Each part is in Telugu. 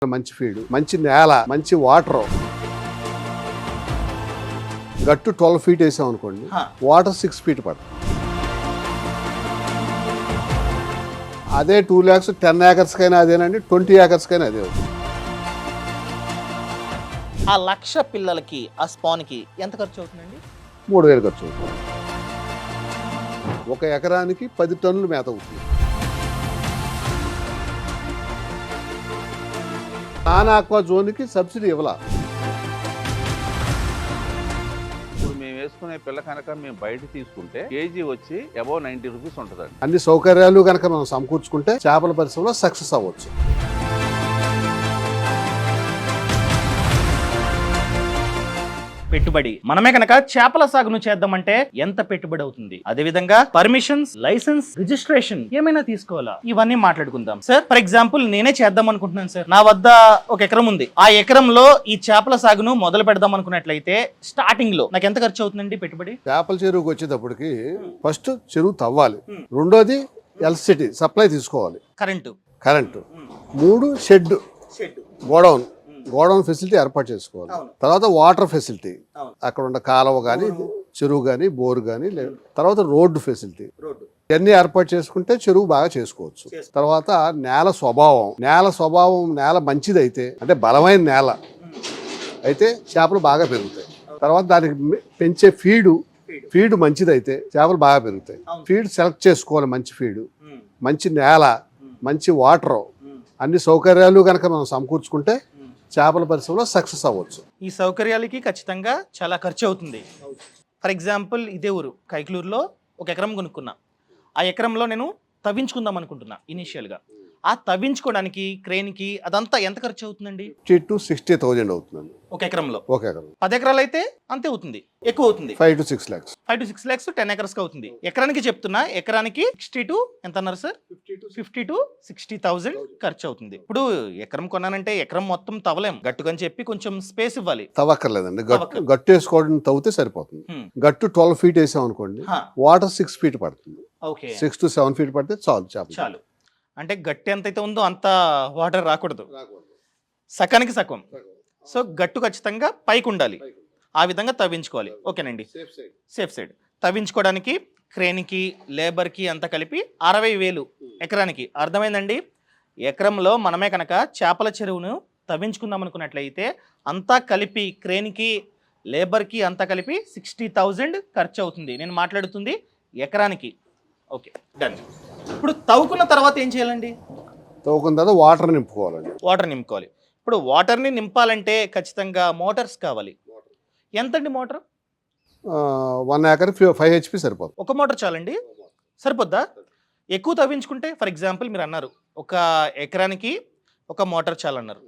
మంచి ఫీడ్, మంచి నేల, మంచి వాటర్. గట్టు 12 feet వేసాం అనుకోండి, వాటర్ 6 feet పడుతుంది. అదే 2 lakhs 10 acres కైనా అదేనండి, 20 acres కైనా అదే అవుతుంది. ఆ 1,00,000 పిల్లలకి ఆ స్పాన్కి ఎంత ఖర్చు అవుతుందండి? 3,000 ఖర్చు అవుతుంది. 1 ఎకరానికి 10 టన్నులు మేత అవుతుంది. నాన్ ఆక్వా జోన్కి సబ్సిడీ ఇవ్వాల. ఇప్పుడు మేము వేసుకునే పిల్ల కనుక మేము బయట తీసుకుంటే కేజీ వచ్చి అబౌవ్ 90 రూపీస్ ఉంటుందండి. అన్ని సౌకర్యాలు కనుక మనం సమకూర్చుకుంటే చేపల పరిశ్రమలో సక్సెస్ అవ్వచ్చు. పెట్టుబడి మనమే కనుక చేపల సాగును చేద్దామంటే ఎంత పెట్టుబడి అవుతుంది, అదే విధంగా పర్మిషన్స్, లైసెన్స్, రిజిస్ట్రేషన్ ఏమైనా తీసుకోవాలా, ఇవన్నీ మాట్లాడుకుందాం. సార్ ఫర్ ఎగ్జాంపుల్ నేనే చేద్దాం అనుకుంటున్నాను సార్. నా వద్ద 1 ఎకరం ఉంది. ఆ ఎకరంలో ఈ చేపల సాగును మొదలు పెడదాం అనుకున్నట్లయితే స్టార్టింగ్ లో నాకు ఎంత ఖర్చు అవుతుందండి పెట్టుబడి? చేపల చెరువుకి వచ్చేటప్పటికి ఫస్ట్ చెరువు తవ్వాలి, రెండోది ఎలక్ట్రిసిటీ సప్లై తీసుకోవాలి, కరెంటు, 3 షెడ్, గోడౌన్ ఫెసిలిటీ ఏర్పాటు చేసుకోవాలి. తర్వాత వాటర్ ఫెసిలిటీ, అక్కడ ఉన్న కాలువ కానీ, చెరువు కానీ, బోరు కానీ, తర్వాత రోడ్డు ఫెసిలిటీ, ఇవన్నీ ఏర్పాటు చేసుకుంటే చెరువు బాగా చేసుకోవచ్చు. తర్వాత నేల స్వభావం నేల మంచిదైతే, అంటే బలమైన నేల అయితే చేపలు బాగా పెరుగుతాయి. తర్వాత దానికి పెంచే ఫీడ్ మంచిదైతే చేపలు బాగా పెరుగుతాయి. ఫీడ్ సెలెక్ట్ చేసుకోవాలి, మంచి ఫీడ్, మంచి నేల, మంచి వాటర్, అన్ని సౌకర్యాలు కనుక మనం సమకూర్చుకుంటే చేపల పరిశ్రమలో సక్సెస్ అవ్వచ్చు. ఈ సౌకర్యాలకి ఖచ్చితంగా చాలా ఖర్చు అవుతుంది. ఫర్ ఎగ్జాంపుల్ ఇదే ఊరు కైకలూరులో 1 ఎకరం కొనుక్కున్నా. ఆ ఎకరంలో నేను తవ్వించుకుందాం అనుకుంటున్నా ఇనీషియల్గా. ఆ తవ్వించుకోవడానికి క్రేన్కి అదంతా ఎంత ఖర్చు అవుతుందండి? 50,000 to 60,000 అవుతుందండి 1 ఎకరంలో. 1 ఎకరం 10 ఎకరాలు అయితే అంతే అవుతుంది, ఎక్కువ అవుతుంది. 5 to 6 lakhs 10 acres అవుతుంది. ఎకరానికి చెప్తున్నా, ఎకరానికి 60 to ఎంత అన్నారు సార్? 50 to 60,000 ఖర్చు అవుతుంది. ఇప్పుడు ఎకరం కొన్నానంటే ఎకరం మొత్తం తవ్వలేం, గట్టుకని చెప్పి కొంచెం స్పేస్ ఇవ్వాలి. తవ్వక్కర్లేదండి, గట్టు వేసుకోవడం తవ్వితే సరిపోతుంది. గట్టు 12 feet వేసాం అనుకోండి, వాటర్ 6 feet పడుతుంది. 6 to 7 feet పడితే చాలు. అంటే గట్టి ఎంతైతే ఉందో అంత వాటర్ రాకూడదు, సకానికి సగం. సో గట్టు ఖచ్చితంగా పైకి ఉండాలి, ఆ విధంగా తవ్వించుకోవాలి. ఓకేనండి, సేఫ్ సైడ్. తవ్వించుకోవడానికి క్రేన్కి, లేబర్కి అంతా కలిపి 60,000 ఎకరానికి. అర్థమైందండి? ఎకరంలో మనమే కనుక చేపల చెరువును తవ్వించుకుందాం అనుకున్నట్లయితే అంతా కలిపి క్రేన్కి, లేబర్కి అంతా కలిపి 60,000 ఖర్చు అవుతుంది. నేను మాట్లాడుతుంది ఎకరానికి. Okay, done. ఇప్పుడు తవ్వుకున్న తర్వాత ఏం చేయాలండి? తవ్వుకున్న తర్వాత వాటర్ నింపుకోవాలి. ఇప్పుడు వాటర్ని నింపాలంటే ఖచ్చితంగా మోటార్స్ కావాలి. ఎంతండి మోటార్? 1 acre 5 HP సరిపోతుంది. ఒక మోటార్ చాలండి? సరిపోద్దా? ఎక్కువ తవ్వించుకుంటే ఫర్ ఎగ్జాంపుల్ మీరు అన్నారు 1 ఎకరానికి 1 మోటార్ చాలన్నారు.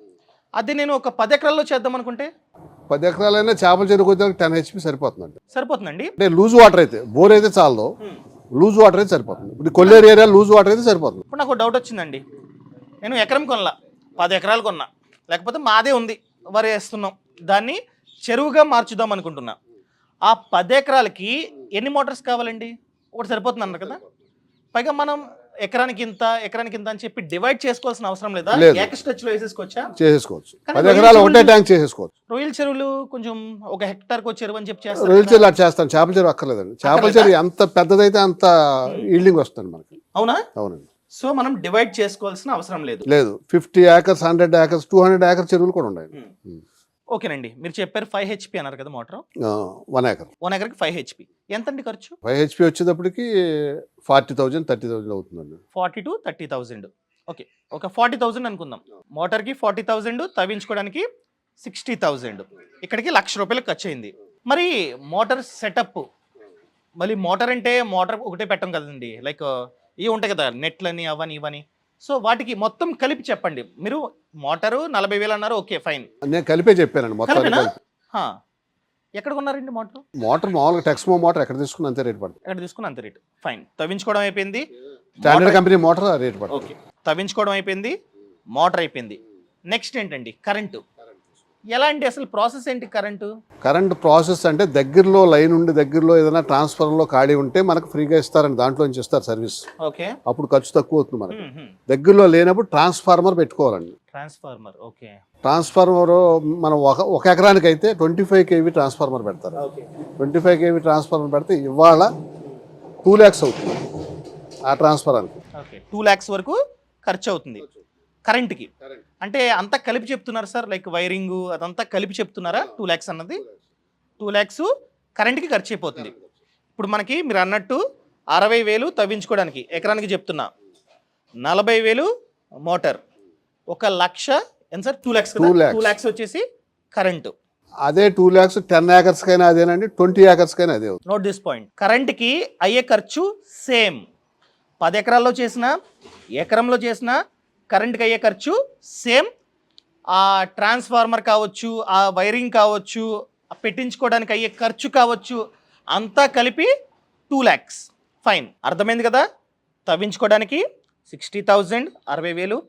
అదే నేను ఒక 10 ఎకరాల్లో చేద్దాం అనుకుంటే? 10 ఎకరాలైనా చేపల చెరువు 10 HP సరిపోతుందండి. అంటే లూజ్ వాటర్ అయితే, బోర్ అయితే చాలదు, లూజ్ వాటర్ అయితే సరిపోతుంది. ఇప్పుడు కొల్లేరు ఏరియా లూజ్ వాటర్ అయితే సరిపోతుంది. ఇప్పుడు నాకు డౌట్ వచ్చిందండి. నేను ఎకరం కొనలా, 10 ఎకరాలు కొన్నా, లేకపోతే మాదే ఉంది, వరి వేస్తున్నాం, దాన్ని చెరువుగా మార్చుదాం అనుకుంటున్నా. ఆ 10 ఎకరాలకి ఎన్ని మోటార్స్ కావాలండి? ఒకటి సరిపోతుంది అన్నారు కదా. పైగా మనం ఎకరానికి ఇంత అని చెప్పి డివైడ్ చేసుకోవాల్సిన అవసరం లేదా? ఏకస్ట్రచ్లో చేసుకోవచ్చు. 10 ఎకరాలు ఒకటే ట్యాంక్ చేసేసుకోవచ్చు. రొయ్యల చెరువులు కొంచెం 1 హెక్టార్కి చెరువు అని చెప్పి చేస్తారు. రొయ్యల చెరువు చేస్తాను, చేపల చెరువు అక్కర్లేదండి. చేపల చెరువు ఎంత పెద్దదైతే అంత ఈల్డింగ్ వస్తుంది మనకి. అవునండి. సో మనం డివైడ్ చేసుకోవాల్సిన అవసరం లేదు. 50 acres, 100 acres, 200 acres చెరువులు కూడా ఉన్నాయి. ఓకేనండి, మీరు చెప్పారు 5 HP అన్నారు కదా మోటార్. 1 acre 1 acreకి 5 HP ఎంతండి ఖర్చు? 5 HP వచ్చేటప్పటికి 40,000 30,000 అవుతుందండి. 40 to 30,000. ఓకే, ఒక 40,000 అనుకుందాం. మోటార్కి 40,000, తవ్వించుకోవడానికి 60,000. ఇక్కడికి 1,00,000 రూపాయలు ఖర్చు అయింది. మరి మోటార్ సెటప్, మళ్ళీ మోటార్ అంటే మోటార్ ఒకటే పెట్టం కదండి, లైక్ ఇవి ఉంటాయి కదా నెట్లని, అవని ఇవని. సో వాటికి మొత్తం కలిపి చెప్పండి. మీరు మోటారు 40,000 అన్నారు, ఓకే ఫైన్, నేను కలిపే చెప్పానండి మొత్తం. ఎక్కడ కొన్నారండి మోటార్? మామూలుగా టెక్స్మో మోటార్ ఎక్కడ తీసుకున్న అంతే రేట్ పడుతుంది. ఫైన్. తవ్వించుకోవడం అయిపోయింది, స్టాండర్డ్ కంపెనీ మోటార్ రేట్ పడుతుంది. ఓకే, తవ్వించుకోవడం అయిపోయింది, మోటార్ అయిపోయింది. నెక్స్ట్ ఏంటండి? కరెంటు. ఎలా అండి అసలు ప్రాసెస్ ఏంటి కరెంటు? కరెంట్ ప్రాసెస్ అంటే దగ్గరలో లైన్ ఉండి దగ్గరలో ఏదైనా ట్రాన్స్ఫార్మర్లో ఖాళీ ఉంటే మనకు ఫ్రీగా ఇస్తారండి, దాంట్లో నుంచి ఇస్తారు సర్వీస్. ఓకే. అప్పుడు ఖర్చు తక్కువ అవుతుంది మనకి. దగ్గరలో లేనప్పుడు ట్రాన్స్ఫార్మర్ పెట్టుకోవాలండి. ట్రాన్స్ఫార్మర్. ఓకే. ట్రాన్స్ఫార్మర్ మనం ఒక ఎకరానికి అయితే 25 kV ట్రాన్స్ఫార్మర్ పెడతారు. 25 kV ట్రాన్స్ఫార్మర్ పెడితే ఇవాళ 2 lakhs అవుతుంది ఆ ట్రాన్స్ఫార్మర్కి. ఓకే. 2 lakhs వరకు ఖర్చు అవుతుంది కరెంట్కి. అంటే అంతా కలిపి చెప్తున్నారు సార్, లైక్ వైరింగ్ అదంతా కలిపి చెప్తున్నారా? 2 lakhs అన్నది 2 lakhs కరెంట్కి ఖర్చు అయిపోతుంది. ఇప్పుడు మనకి మీరు అన్నట్టు 60,000 తవ్వించుకోవడానికి ఎకరానికి చెప్తున్నా, 40,000 మోటార్, 1,00,000 ఎంత సార్? 2 lakhs. 2 lakhs వచ్చేసి కరెంటు. అదే 2 lakhs 10 acres కైనా అదేనండి, 20 acres కైనా అదే. Note this point. కరెంట్కి అయ్యే ఖర్చు సేమ్. 10 ఎకరాల్లో చేసిన, ఎకరంలో చేసిన కరెంట్కి అయ్యే ఖర్చు సేమ్. ఆ ట్రాన్స్ఫార్మర్ కావచ్చు, ఆ వైరింగ్ కావచ్చు, ఆ పెట్టించుకోవడానికి అయ్యే ఖర్చు కావచ్చు, అంతా కలిపి 2 lakhs. ఫైన్, అర్థమైంది కదా? తవ్వించుకోవడానికి 60,000 60,000,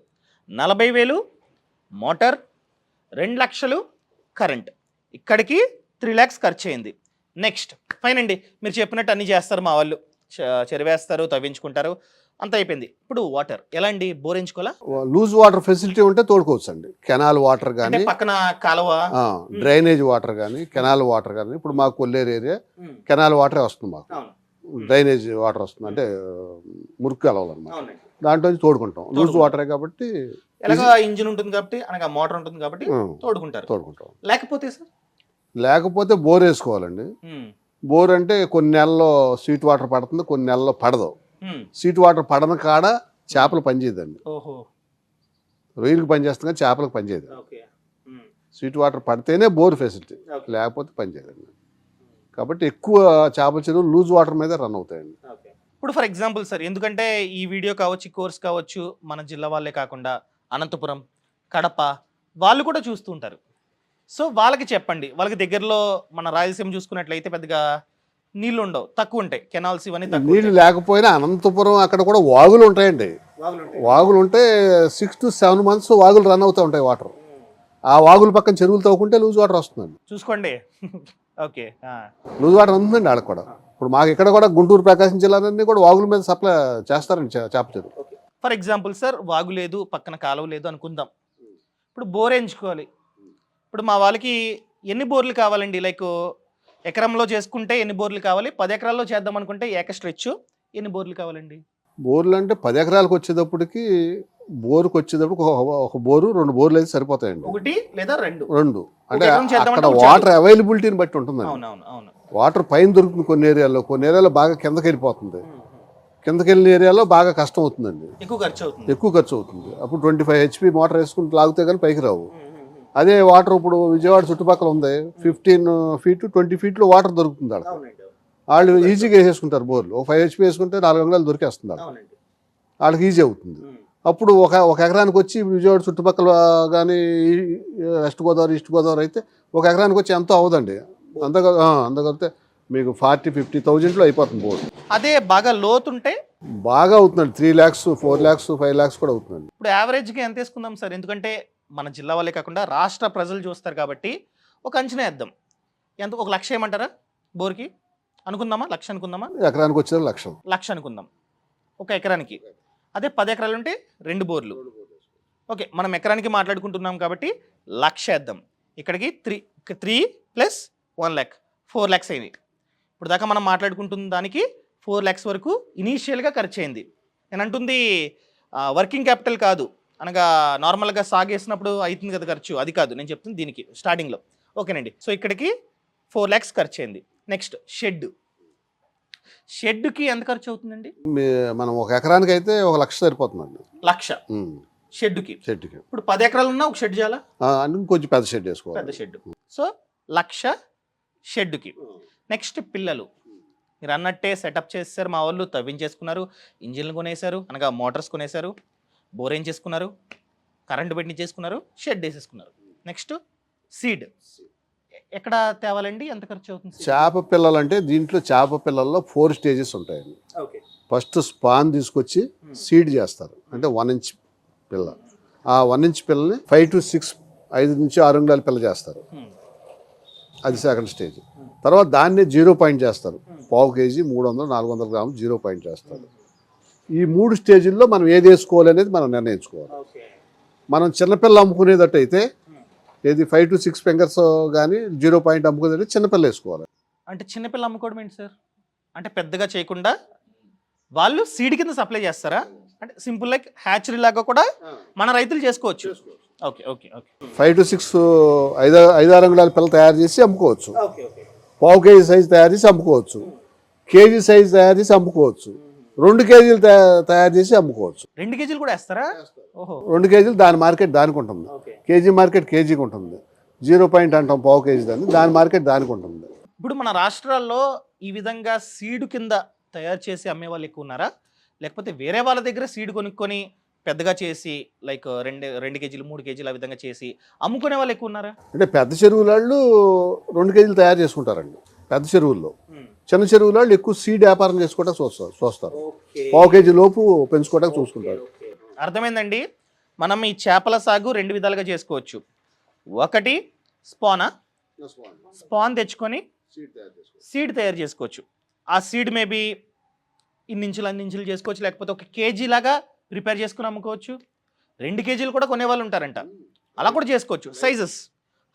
40,000 మోటార్, 2 లక్షలు కరెంట్, ఇక్కడికి 3 lakhs ఖర్చు అయింది. నెక్స్ట్ ఫైన్ అండి, మీరు చెప్పినట్టు అన్నీ చేస్తారు మా వాళ్ళు, చెరివేస్తారు, తవ్వించుకుంటారు, అంత అయిపోయింది. ఇప్పుడు వాటర్ ఎలా అండి? బోర్ ఎంచుకోవాలా? లూజ్ వాటర్ ఫెసిలిటీ ఉంటే తోడుకోవచ్చు అండి. కెనాల్ వాటర్ కానీ, పక్కన కాలువ, డ్రైనేజ్ వాటర్ కానీ, కెనాల్ వాటర్ కానీ. ఇప్పుడు మాకు కొల్లేరు ఏరియా కెనాల్ వాటరే వస్తుంది, మాకు డ్రైనేజ్ వాటర్ వస్తుంది, అంటే మురికి కాలువలు అన్నమాట. దాంట్లో తోడుకుంటాం. లూజ్ వాటరే కాబట్టి, ఎలాగో ఇంజిన్ ఉంటుంది కాబట్టి, అనగా మోటార్ ఉంటుంది కాబట్టి తోడుకుంటాం. లేకపోతే సార్, లేకపోతే బోర్ వేసుకోవాలండి. బోర్ అంటే కొన్ని నెలల్లో స్వీట్ వాటర్ పడుతుంది, కొన్ని నెలల్లో పడదు. స్వీట్ వాటర్ పడని కాడ చేపలు పనిచేయదండి. రొయ్యలకు పనిచేస్తుంది కానీ చేపలకు పనిచేయదు. స్వీట్ వాటర్ పడితేనే బోర్ ఫెసిలిటీ, లేకపోతే పనిచేయదండి. కాబట్టి ఎక్కువ చేపల చెరువులు లూజ్ వాటర్ మీద రన్ అవుతాయండి. ఇప్పుడు ఫర్ ఎగ్జాంపుల్ సార్, ఎందుకంటే ఈ వీడియో కావచ్చు, ఈ కోర్స్ కావచ్చు, మన జిల్లా వాళ్ళే కాకుండా అనంతపురం, కడప వాళ్ళు కూడా చూస్తూ ఉంటారు. సో వాళ్ళకి చెప్పండి, వాళ్ళకి దగ్గరలో మన రాయలసీమ చూసుకున్నట్లయితే పెద్దగా నీళ్ళు ఉండవు, తక్కువ ఉంటాయి, కెనాల్స్ ఇవన్నీ తక్కువ. నీళ్ళు లేకపోయినా అనంతపురం అక్కడ కూడా వాగులు ఉంటాయండి. వాగులు ఉంటే 6 to 7 months వాగులు రన్ అవుతూ ఉంటాయి వాటర్. ఆ వాగుల పక్కన చెరువులు తవ్వుకుంటే లూజ్ వాటర్ వస్తుందండి. చూసుకోండి. ఓకే. లూజ్ వాటర్ ఉందండి ఆడ కూడా. ఇప్పుడు మాకు ఇక్కడ కూడా గుంటూరు, ప్రకాశం జిల్లాలన్నీ కూడా వాగుల మీద సప్లై చేస్తారండి చేప చెరువు. ఫర్ ఎగ్జాంపుల్ సార్, వాగు లేదు, పక్కన కాలువ లేదు అనుకుందాం. ఇప్పుడు బోర్ ఎంచుకోవాలి. ఇప్పుడు మా వాళ్ళకి ఎన్ని బోర్లు కావాలండి? లైక్ ఎకరంలో చేసుకుంటే ఎన్ని బోర్లు కావాలి? 10 ఎకరాల్లో చేద్దాం అనుకుంటే ఏక స్ట్రెచ్ ఎన్ని బోర్లు కావాలండి? బోర్లు అంటే 10 ఎకరాలకు వచ్చేటప్పటికి, బోరుకు వచ్చేటప్పుడు ఒక బోరు 2 బోర్లు అయితే సరిపోతాయండి. 1 లేదా 2. అంటే అక్కడ వాటర్ అవైలబిలిటీని బట్టి ఉంటుందండి. వాటర్ పైన దొరుకుతుంది కొన్ని ఏరియాలో బాగా కిందకి వెళ్ళిపోతుంది. కిందకి వెళ్ళిన ఏరియాలో బాగా కష్టం అవుతుందండి, ఎక్కువ ఖర్చు అవుతుంది. అప్పుడు 25 HP మోటార్ వేసుకుని లాగితే కానీ పైకి రావు. అదే వాటర్ ఇప్పుడు విజయవాడ చుట్టుపక్కల ఉంది, 15 feet 20 feet వాటర్ దొరుకుతుంది. వాళ్ళు ఈజీగా వేసేసుకుంటారు బోర్లు. ఒక 5 HP వేసుకుంటే 4 అంగుళాలు దొరికేస్తుంది వాళ్ళకి, ఈజీ అవుతుంది. అప్పుడు ఒక ఎకరానికి వచ్చి విజయవాడ చుట్టుపక్కల కానీ వెస్ట్ గోదావరి, ఈస్ట్ గోదావరి అయితే ఒక ఎకరానికి వచ్చి ఎంతో అవదండి. అందుకలితే మీకు 40-50,000 అయిపోతుంది బోర్డు. అదే బాగా లోతుంటే బాగా అవుతుందండి, 3 lakhs 4 lakhs 5 lakhs కూడా అవుతుందండి. ఇప్పుడు యావరేజ్గా ఎంత వేసుకుందాం సార్? ఎందుకంటే మన జిల్లా వాళ్ళే కాకుండా రాష్ట్ర ప్రజలు చూస్తారు కాబట్టి ఒక అంచనా వేద్దాం. ఎంత, 1,00,000 ఏమంటారా బోర్కి? అనుకుందామా, 1,00,000 అనుకుందామా? ఎకరానికి వచ్చేది 1,00,000 అనుకుందాం ఒక ఎకరానికి. అదే 10 ఎకరాలు ఉంటే 2 బోర్లు. ఓకే, మనం ఎకరానికి మాట్లాడుకుంటున్నాం కాబట్టి 1,00,000 వేద్దాం. ఇక్కడికి 3 + 1 lakh 4 lakhs అయింది. ఇప్పుడు దాకా మనం మాట్లాడుకుంటున్న దానికి 4 lakhs వరకు ఇనీషియల్గా ఖర్చు అయింది. నేను అంటుంది వర్కింగ్ క్యాపిటల్ కాదు, అనగా నార్మల్గా సాగేసినప్పుడు అవుతుంది కదా ఖర్చు, అది కాదు నేను చెప్తుంది దీనికి స్టార్టింగ్లో. ఓకేనండి. సో ఇక్కడికి 4 lakhs ఖర్చు అయింది. నెక్స్ట్ షెడ్కి ఎంత ఖర్చు అవుతుందండి? మనం ఒక ఎకరానికి అయితే 1,00,000 సరిపోతుందండి. 1,00,000 షెడ్కి. ఇప్పుడు 10 ఎకరాలు ఉన్నా ఒక షెడ్ చేయాలా? కొంచెం పెద్ద షెడ్ వేసుకోవాలి, పెద్ద షెడ్. సో 1,00,000 షెడ్కి. నెక్స్ట్ పిల్లలు, మీరు అన్నట్టే సెటప్ చేశారు మా వాళ్ళు, తవ్వించేసుకున్నారు, ఇంజిన్లు కొనేశారు, అనగా మోటార్స్ కొనేశారు, బోర్ చేసుకున్నారు, కరెంటు పెట్టించేసుకున్నారు, షెడ్ వేసేసుకున్నారు. నెక్స్ట్ సీడ్ ఎక్కడ తేవాలండి? ఎంత ఖర్చు అవుతుంది? చేప పిల్లలు అంటే దీంట్లో చేప పిల్లల్లో 4 stages ఉంటాయండి. ఫస్ట్ స్పాన్ తీసుకొచ్చి సీడ్ చేస్తారు, అంటే 1 inch పిల్ల. ఆ 1 inch పిల్లని 5 to 6 5 నుంచి 6 అంగుళాల పిల్ల చేస్తారు, అది సెకండ్ స్టేజ్. తర్వాత దాన్నే 0 పాయింట్ చేస్తారు, పావు కేజీ 300-400 గ్రాములు 0 పాయింట్ చేస్తారు. ఈ 3 స్టేజీల్లో మనం ఏది వేసుకోవాలి అనేది మనం నిర్ణయించుకోవాలి. మనం చిన్నపిల్ల అమ్ముకునేటట్టయితే ఏది 5 to 6 ఫింగర్స్ కానీ 0 పాయింట్ అమ్ముకునేది చిన్నపిల్ల వేసుకోవాలి. అంటే చిన్నపిల్ల అమ్ముకోవడం ఏంటి సార్? అంటే పెద్దగా చేయకుండా వాళ్ళు సీడ్ కింద సప్లై చేస్తారా? అంటే సింపుల్ లైక్ హ్యాచరీ లాగా కూడా మన రైతులు చేసుకోవచ్చు. ఓకే ఓకే ఓకే 5 to 6 5-6 అంగుళాల పిల్ల తయారు చేసి అమ్ముకోవచ్చు, పావు కేజీ సైజు తయారు చేసి అమ్ముకోవచ్చు, కేజీ సైజు తయారు చేసి అమ్ముకోవచ్చు, 2 కేజీలు తయారు చేసి అమ్ముకోవచ్చు. 2 కేజీలు కూడా వేస్తారా? ఓహో 2 కేజీలు దాని మార్కెట్ దానికి ఉంటుంది, కేజీ మార్కెట్ కేజీకి ఉంటుంది, 0 పాయింట్ అంటాం పావు కేజీ దాని మార్కెట్ దానికి ఉంటుంది. ఇప్పుడు మన రాష్ట్రాల్లో ఈ విధంగా సీడ్ కింద తయారు చేసి అమ్మే వాళ్ళు ఎక్కువ ఉన్నారా, లేకపోతే వేరే వాళ్ళ దగ్గర సీడ్ కొనుక్కొని పెద్దగా చేసి లైక్ 2 కేజీలు 3 కేజీలు ఆ విధంగా చేసి అమ్ముకునే వాళ్ళు ఎక్కువ ఉన్నారా? అంటే పెద్ద చెరువుల వాళ్ళు 2 కేజీలు తయారు చేసుకుంటారండి పెద్ద చెరువుల్లో. చిన్న చెరువుల వాళ్ళు ఎక్కువ సీడ్ వ్యాపారం చేసుకోవడానికి చూస్తారు, పావు కేజీ లోపు పెంచుకోవడానికి చూసుకుంటారు. అర్థమైందండి. మనం ఈ చేపల సాగు 2 విధాలుగా చేసుకోవచ్చు. ఒకటి స్పాన్ తెచ్చుకొని సీడ్ తయారు చేసుకోవచ్చు. ఆ సీడ్ మేబీ అన్ని ఇంచులు చేసుకోవచ్చు, లేకపోతే 1 కేజీ లాగా ప్రిపేర్ చేసుకుని అమ్ముకోవచ్చు. 2 కేజీలు కూడా కొనేవాళ్ళు ఉంటారంట, అలా కూడా చేసుకోవచ్చు. సైజెస్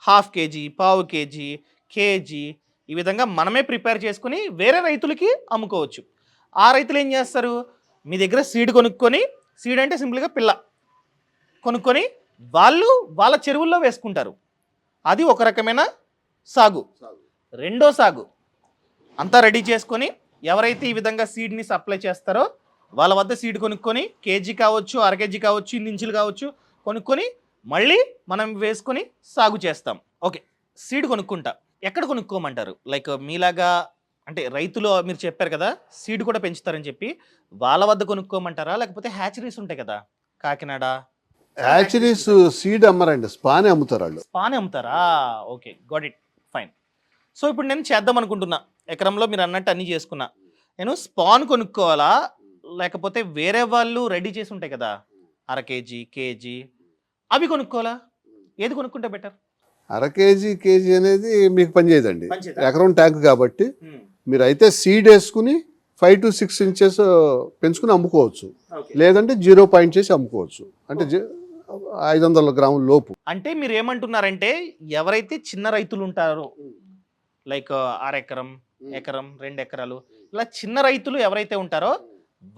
1/2 కేజీ, పావు కేజీ, కేజీ ఈ విధంగా మనమే ప్రిపేర్ చేసుకుని వేరే రైతులకి అమ్ముకోవచ్చు. ఆ రైతులు ఏం చేస్తారు, మీ దగ్గర సీడ్ కొనుక్కొని, సీడ్ అంటే సింపుల్గా పిల్ల కొనుక్కొని వాళ్ళ చెరువుల్లో వేసుకుంటారు. అది ఒక రకమైన సాగు. రెండో సాగు అంతా రెడీ చేసుకొని ఎవరైతే ఈ విధంగా సీడ్ని సప్లై చేస్తారో వాళ్ళ వద్ద సీడ్ కొనుక్కొని కేజీ కావచ్చు, 1/2 కేజీ కావచ్చు, 2 ఇంచులు కావచ్చు కొనుక్కొని మళ్ళీ మనం వేసుకొని సాగు చేస్తాం. ఓకే, సీడ్ కొనుక్కుంటా ఎక్కడ కొనుక్కోమంటారు? లైక్ మీలాగా అంటే రైతులు మీరు చెప్పారు కదా సీడ్ కూడా పెంచుతారని చెప్పి, వాళ్ళ వద్ద కొనుక్కోమంటారా, లేకపోతే హ్యాచరీస్ ఉంటాయి కదా కాకినాడ, హ్యాచరీస్ సీడ్ అమ్మరండి, స్పానే అమ్ముతారు వాళ్ళు. స్పానే అమ్ముతారా? Okay, got it, fine. So ఇప్పుడు నేను చేద్దాం అనుకుంటున్నా, ఎకరంలో మీరు అన్నట్టు అన్నీ చేసుకున్నా, నేను స్పాన్ కొనుక్కోవాలా లేకపోతే వేరే వాళ్ళు రెడీ చేసి ఉంటాయి కదా 1/2 కేజీ, కేజీ అవి కొనుక్కోవాలా? ఏది కొనుక్కుంటే బెటర్? 1/2 కేజీ, కేజీ అనేది మీకు పని చేయదండి, ఎకరం ట్యాంక్ కాబట్టి. మీరు అయితే సీడ్ వేసుకుని 5 to 6 ఇంచెస్ పెంచుకుని అమ్ముకోవచ్చు, లేదంటే 0 పాయింట్ చేసి అమ్ముకోవచ్చు, అంటే 500 గ్రాముల లోపు. అంటే మీరు ఏమంటున్నారంటే ఎవరైతే చిన్న రైతులు ఉంటారో లైక్ 1/2 ఎకరం, 2 ఎకరాలు ఇలా చిన్న రైతులు ఎవరైతే ఉంటారో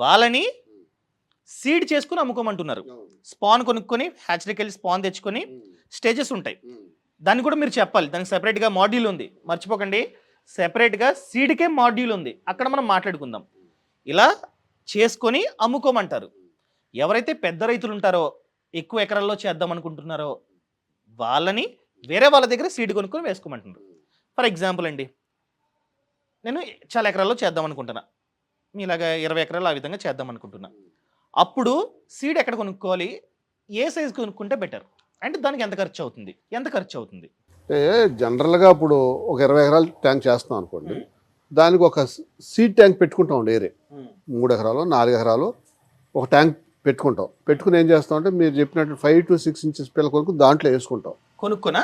వాళ్ళని సీడ్ చేసుకుని అమ్ముకోమంటున్నారు. స్పాన్ కొనుక్కొని హ్యాచరీకి వెళ్ళి స్పాన్ తెచ్చుకొని స్టేజెస్ ఉంటాయి, దాన్ని కూడా మీరు చెప్పాలి. దానికి సెపరేట్గా మాడ్యూల్ ఉంది, మర్చిపోకండి. సెపరేట్గా సీడ్కే మాడ్యూల్ ఉంది, అక్కడ మనం మాట్లాడుకుందాం. ఇలా చేసుకొని అమ్ముకోమంటారు. ఎవరైతే పెద్ద రైతులు ఉంటారో ఎక్కువ ఎకరాల్లో చేద్దాం అనుకుంటున్నారో వాళ్ళని వేరే వాళ్ళ దగ్గర సీడ్ కొనుక్కొని వేసుకోమంటున్నారు. ఫర్ ఎగ్జాంపుల్ అండి, నేను చాలా ఎకరాల్లో చేద్దాం అనుకుంటున్నా, మీలాగా 20 ఎకరాలు ఆ విధంగా చేద్దాం అనుకుంటున్నా. అప్పుడు సీడ్ ఎక్కడ కొనుక్కోవాలి, ఏ సైజు కొనుక్కుంటే బెటర్, అంటే దానికి ఎంత ఖర్చు అవుతుంది? జనరల్గా ఇప్పుడు ఒక 20 ఎకరాలు ట్యాంక్ చేస్తాం అనుకోండి, దానికి ఒక సీడ్ ట్యాంక్ పెట్టుకుంటాం. వేరే 3 ఎకరాలు 4 ఎకరాలు ఒక ట్యాంక్ పెట్టుకుని ఏం చేస్తాం అంటే మీరు చెప్పినట్టు 5 to 6 ఇంచెస్ పిల్ల కొనుక్కుని దాంట్లో వేసుకుంటాం. కొనుక్కొని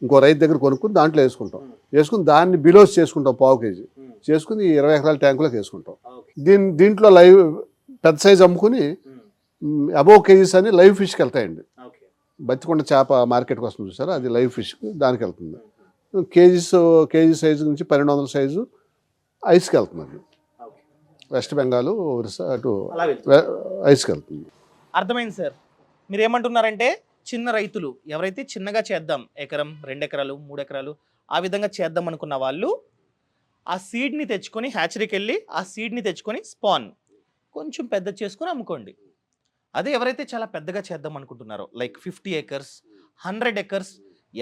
ఇంకో రైతు దగ్గర కొనుక్కుని దాంట్లో వేసుకుని దాన్ని బిలోస్ చేసుకుంటాం, పావు కేజీ చేసుకుని 20 ఎకరాల ట్యాంకులోకి వేసుకుంటాం. దీంట్లో లైవ్ పెద్ద సైజు అమ్ముకుని అబోవ్ కేజీస్ అని లైవ్ ఫిష్కి వెళ్తాయండి. బతికొండ చేప మార్కెట్కి వస్తుంది చూసారా, అది లైవ్ ఫిష్కి దానికి వెళ్తుంది. కేజీ సైజు నుంచి 1200 సైజు ఐస్కి వెళ్తుంది, వెస్ట్ బెంగాల్ ఒరిస్సా అటు ఐస్కి వెళ్తుంది. అర్థమైంది సార్. మీరు ఏమంటున్నారంటే చిన్న రైతులు ఎవరైతే చిన్నగా చేద్దాం, 1 ఎకరం, 2 ఎకరాలు, 3 ఎకరాలు ఆ విధంగా చేద్దాం అనుకున్న వాళ్ళు ఆ సీడ్ని తెచ్చుకొని హ్యాచరీకి వెళ్ళి ఆ సీడ్ని తెచ్చుకొని స్పాన్ కొంచెం పెద్ద చేసుకొని అమ్ముకోండి. అదే ఎవరైతే చాలా పెద్దగా చేద్దాం అనుకుంటున్నారో లైక్ 50 acres, 100 acres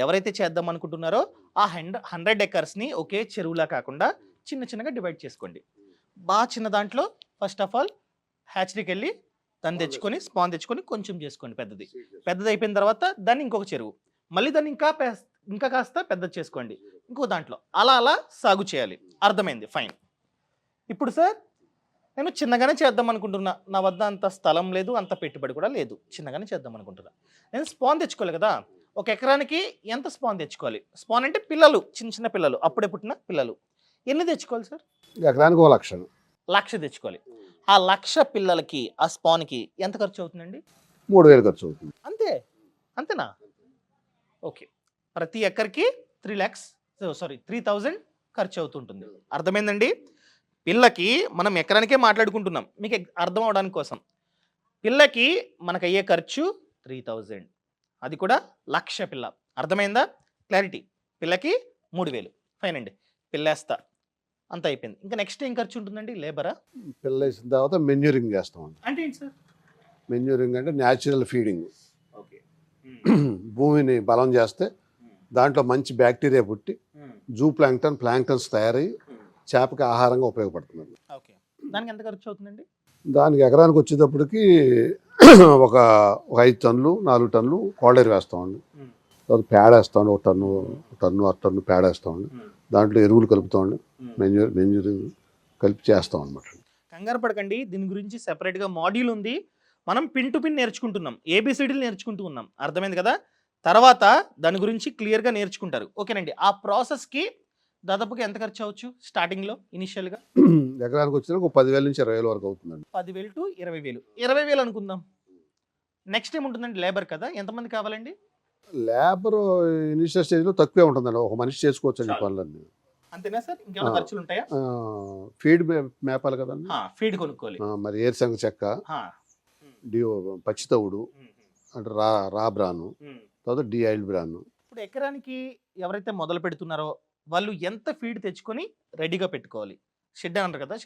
ఎవరైతే చేద్దాం అనుకుంటున్నారో ఆ 100 acresని ఒకే చెరువులా కాకుండా చిన్నగా డివైడ్ చేసుకోండి. బాగా చిన్న దాంట్లో ఫస్ట్ ఆఫ్ ఆల్ హ్యాచరీకి వెళ్ళి దాన్ని తెచ్చుకొని స్పాన్ తెచ్చుకొని కొంచెం చేసుకోండి, పెద్దది అయిపోయిన తర్వాత దాన్ని ఇంకొక చెరువు, మళ్ళీ దాన్ని ఇంకా కాస్త పెద్దది చేసుకోండి ఇంకో దాంట్లో, అలా సాగు చేయాలి. అర్థమైంది, ఫైన్. ఇప్పుడు సార్ నేను చిన్నగానే చేద్దాం అనుకుంటున్నా, నా వద్ద అంత స్థలం లేదు, అంత పెట్టుబడి కూడా లేదు, చిన్నగానే చేద్దాం అనుకుంటున్నా. నేను స్పాన్ తెచ్చుకోవాలి కదా, 1 ఎకరానికి ఎంత స్పాన్ తెచ్చుకోవాలి? స్పాన్ అంటే పిల్లలు, చిన్న చిన్న పిల్లలు, అప్పుడే పుట్టిన పిల్లలు. ఎన్ని తెచ్చుకోవాలి సార్? ఎకరానికి 1,00,000. 1,00,000 తెచ్చుకోవాలి. ఆ 1,00,000 పిల్లలకి, ఆ స్పాన్కి ఎంత ఖర్చు అవుతుందండి? 3,000 ఖర్చు అవుతుంది. అంతే, అంతేనా? ఓకే, ప్రతి ఎకర్కి 3,000 ఖర్చు అవుతుంటుంది. అర్థమైందండి? పిల్లకి మనం ఎకరానికే మాట్లాడుకుంటున్నాం, మీకు అర్థం అవడానికి కోసం. పిల్లకి మనకు అయ్యే ఖర్చు 3,000, అది కూడా 1,00,000 పిల్ల. అర్థమైందా? క్లారిటీ. పిల్లకి 3,000. ఫైన్ అండి, పిల్లేస్తా, అంత అయిపోయింది. ఇంకా నెక్స్ట్ ఏం ఖర్చు ఉంటుందండి? లేబరా? పిల్ల వేసిన తర్వాత మెన్యూరింగ్ చేస్తాం. అంటే ఏంటి సార్? మెన్యూరింగ్ అంటే న్యాచురల్ ఫీడింగ్. ఓకే. భూమిని బలం చేస్తే దాంట్లో మంచి బ్యాక్టీరియా పుట్టి ప్లాంక్టన్స్ తయారయ్యి చేపకి ఆహారంగా ఉపయోగపడుతుంది. ఓకే, దానికి ఎంత ఖర్చు అవుతుందండి? దానికి ఎకరానికి వచ్చేటప్పటికి ఒక 5 టన్నులు 4 టన్నులు కోడేరు వేస్తామండి. తర్వాత పేడ వేస్తామండి, 1 టన్ను 1 టన్ను పేడ వేస్తామండి. దాంట్లో ఎరువులు కలుపుతామండి, మెన్యూరింగ్ కలిపి చేస్తాం అనమాట. కంగారు పడకండి, దీని గురించి సెపరేట్గా మాడ్యూల్ ఉంది. మనం పిన్ టు పిన్ నేర్చుకుంటున్నాం, ఏబిసిడీలు నేర్చుకుంటూ ఉన్నాం. అర్థమైంది కదా? తర్వాత దాని గురించి క్లియర్గా నేర్చుకుంటారు. ఓకేనండి. ఆ ప్రాసెస్కి దాదాపుగా ఎంత ఖర్చు అవ్వచ్చు స్టార్టింగ్లో, ఇనిషియల్గా? ఎకరానికి వచ్చిన ఒక 10,000 నుంచి 20,000 వరకు అవుతుందండి. 10,000 to 20,000. 20,000 అనుకుందాం. నెక్స్ట్ ఏముంటుందండి? లేబర్ కదా, ఎంతమంది కావాలండి? లేబర్ ఇనిషియల్ స్టేజ్లో తక్కువే ఉంటుందండి, ఒక మనిషి చేసుకోవచ్చండి పనులన్నీ. అంతేనా సార్? ఇంకేమైనా ఖర్చులు ఉంటాయా? ఫీడ్ మేపాలి కదండి, ఫీడ్ కొనుక్కోవాలి, మరి ఏరుశనగ చెక్క, పచ్చితవుడు అంటే రా బ్రాను, తర్వాత డిఐల్డ్ బ్రాను. ఇప్పుడు ఎకరానికి ఎవరైతే మొదలు పెడుతున్నారో వాళ్ళు ఎంత ఫీడ్ తెచ్చుకొని రెడీగా పెట్టుకోవాలి? షెడ్ అంటారు కదా,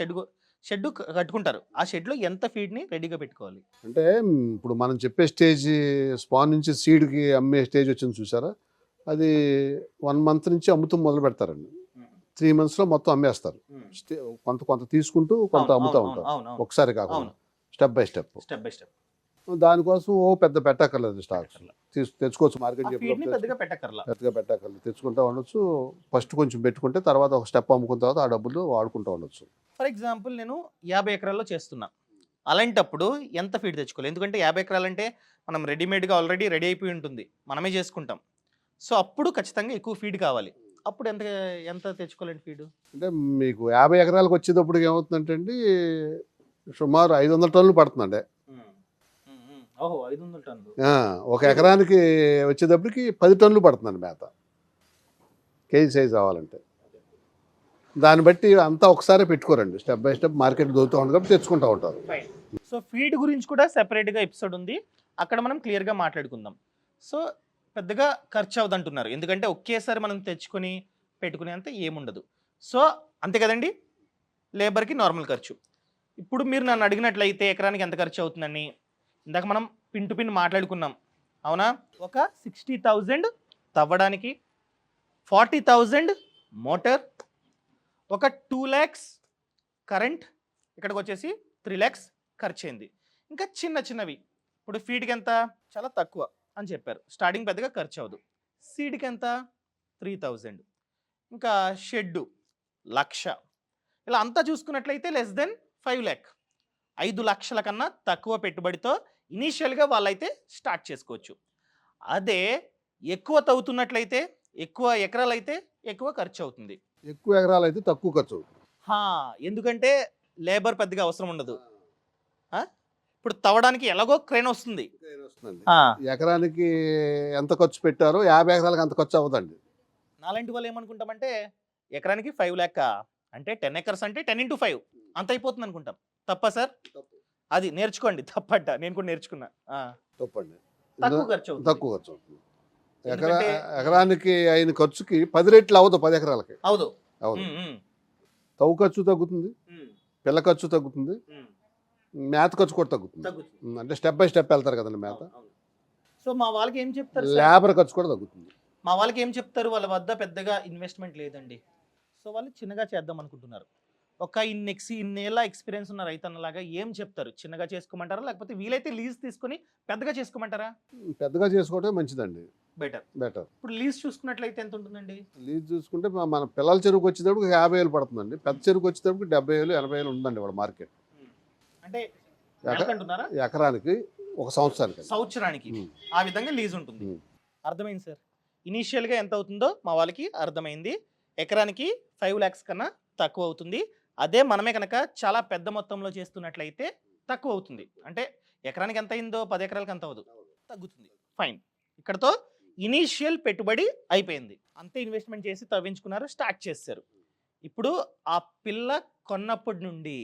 షెడ్ కట్టుకుంటారు, ఆ షెడ్లో ఎంత ఫీడ్ని రెడీగా పెట్టుకోవాలి? అంటే ఇప్పుడు మనం చెప్పే స్టేజ్ స్పాన్ నుంచి సీడ్కి అమ్మే స్టేజ్ వచ్చింది చూసారా, అది 1 month నుంచి అమ్ముతూ మొదలు పెడతారండి. 3 monthsలో మొత్తం అమ్మేస్తారు. కొంత తీసుకుంటూ కొంత అమ్ముతూ ఉంటారు, ఒకసారి కాకుండా స్టెప్ బై స్టెప్. దానికోసం పెద్ద పెట్టక్కర్లేదు, స్టాక్స్ తెచ్చుకోవచ్చు మార్కెట్. పెద్దగా పెట్టక్కర్లేదు, తెచ్చుకుంటా ఉండొచ్చు. ఫస్ట్ కొంచెం పెట్టుకుంటే తర్వాత ఒక స్టెప్ అమ్ముకున్న తర్వాత ఆ డబ్బులు వాడుకుంటూ ఉండొచ్చు. ఫర్ ఎగ్జాంపుల్ నేను 50 ఎకరాల్లో చేస్తున్నా, అలాంటప్పుడు ఎంత ఫీడ్ తెచ్చుకోవాలి? ఎందుకంటే 50 ఎకరాలంటే మనం రెడీమేడ్గా ఆల్రెడీ రెడీ అయిపోయి ఉంటుంది, మనమే చేసుకుంటాం. సో అప్పుడు ఖచ్చితంగా ఎక్కువ ఫీడ్ కావాలి. అప్పుడు ఎంత తెచ్చుకోవాలండి ఫీడ్? అంటే మీకు 50 ఎకరాలకు వచ్చేటప్పుడు ఏమవుతుందంటే అండి, సుమారు 500 టన్నులు పడుతుందండి. 500 టన్నులు. ఒక ఎకరానికి వచ్చేటప్పటికి 10 టన్నులు పడుతుందండి మేత, కేజీ సైజ్ అవ్వాలంటే. దాన్ని బట్టి అంతా ఒకసారి పెట్టుకోరండి, స్టెప్ బై స్టెప్ మార్కెట్ దొరుకుతూ ఉంటుంది, తెచ్చుకుంటూ ఉంటారు. సో ఫీడ్ గురించి కూడా సెపరేట్గా ఎపిసోడ్ ఉంది, అక్కడ మనం క్లియర్గా మాట్లాడుకుందాం. సో పెద్దగా ఖర్చు అవుతుంటున్నారు, ఎందుకంటే ఒకేసారి మనం తెచ్చుకొని పెట్టుకునే అంత ఏముండదు. సో అంతే కదండి, లేబర్కి నార్మల్ ఖర్చు. ఇప్పుడు మీరు నన్ను అడిగినట్లయితే ఎకరానికి ఎంత ఖర్చు అవుతుందని, ఇందాక మనం పిన్ టు పిన్ మాట్లాడుకున్నాం, అవునా? ఒక 60,000 తవ్వడానికి, 40,000 మోటార్, ఒక 2 lakhs కరెంట్, ఇక్కడికి వచ్చేసి 3 lakhs ఖర్చు అయింది. ఇంకా చిన్న చిన్నవి, ఇప్పుడు ఫీడ్కి ఎంత? చాలా తక్కువ అని చెప్పారు, స్టార్టింగ్ పెద్దగా ఖర్చు అవ్వదు. సీడ్కి ఎంత? 3,000. ఇంకా షెడ్డు 1,00,000. ఇలా అంతా చూసుకున్నట్లయితే లెస్ దెన్ 5 lakh, 5 లక్షల కన్నా తక్కువ పెట్టుబడితో ఇనీషియల్గా వాళ్ళైతే స్టార్ట్ చేసుకోవచ్చు. అదే ఎక్కువ తవ్వుతున్నట్లయితే, ఎక్కువ ఎకరాలు అయితే ఎక్కువ ఖర్చు అవుతుంది. ఎక్కువ ఎకరాలు అయితే తక్కువ ఖర్చు అవుతుంది, ఎందుకంటే లేబర్ పెద్దగా అవసరం ఉండదు. ఇప్పుడు తవ్వడానికి ఎలాగో క్రేన్ వస్తుంది. ఎకరానికి ఎంత ఖర్చు పెట్టారో 50 ఎకరాలకు అంత ఖర్చు అవ్వదండి. నాలాంటి వాళ్ళు ఏమనుకుంటామంటే ఎకరానికి 5 lakh అంటే 10 acres అంటే 10 into 5 అంత అయిపోతుంది అనుకుంటాం. తప్ప సార్? అది నేర్చుకోండి, తప్పట, నేను కూడా నేర్చుకున్నా. తప్పండి, తక్కువ ఖర్చు అవుతుంది. ఎకరానికి అయిన ఖర్చుకి 10 రెట్లు అవ్వదు, 10 ఎకరాలకి అవును. తవ్వు ఖర్చు తగ్గుతుంది, పిల్ల ఖర్చు తగ్గుతుంది, మేత ఖర్చు కూడా తగ్గుతుంది. అంటే స్టెప్ బై స్టెప్ వెళ్తారు కదండి మేత. సో మా వాళ్ళకి ఏం చెప్తారు? లేబర్ ఖర్చు కూడా తగ్గుతుంది. మా వాళ్ళకి ఏం చెప్తారు? వాళ్ళ వద్ద పెద్దగా ఇన్వెస్ట్మెంట్ లేదండి, సో వాళ్ళు చిన్నగా చేద్దాం అనుకుంటున్నారు. ఒక ఇన్నేళ్ళ ఎక్స్పీరియన్స్ ఉన్న రైతన్నలాగా ఏం చెప్తారు? చిన్నగా చేసుకోమంటారా, లేకపోతే వీలైతే లీజ్ తీసుకొని పెద్దగా చేసుకోమంటారా? పెద్దగా చేసుకోవటం మంచిదండి, బెటర్. ఇప్పుడు లీజ్ చూసుకున్నట్లయితే ఎంత ఉంటుందండి? లీజ్ చూసుకుంటే మన పిల్లల చెరువుకి వచ్చేటప్పుడు 50,000 పడుతుందండి, పెద్ద చెరువుకి వచ్చేటప్పుడు 70,000 80,000 ఉందండి వాళ్ళ మార్కెట్. అంటే ఎక- నెలకంటున్నారా? ఎకరానికి ఒక సంవత్సరానికి. సంవత్సరానికి ఉమ్. ఆ విధంగా లీజ్ ఉంటుంది. ఉమ్. అర్థమైంది సార్. ఇనీషియల్గా ఎంత అవుతుందో మా వాళ్ళకి అర్థమైంది. ఎకరానికి 5 lakhs కన్నా తక్కువ అవుతుంది. అదే మనమే కనుక చాలా పెద్ద మొత్తంలో చేస్తున్నట్లయితే తక్కువ అవుతుంది. అంటే ఎకరానికి ఎంత అయిందో 10 ఎకరాలకు అంత అవ్వదు, తగ్గుతుంది. ఫైన్. ఇక్కడతో ఇనీషియల్ పెట్టుబడి అయిపోయింది. అంతే ఇన్వెస్ట్మెంట్ చేసి తవ్వించుకున్నారు, స్టార్ట్ చేశారు. ఇప్పుడు ఆ పిల్ల కొన్నప్పటి నుండి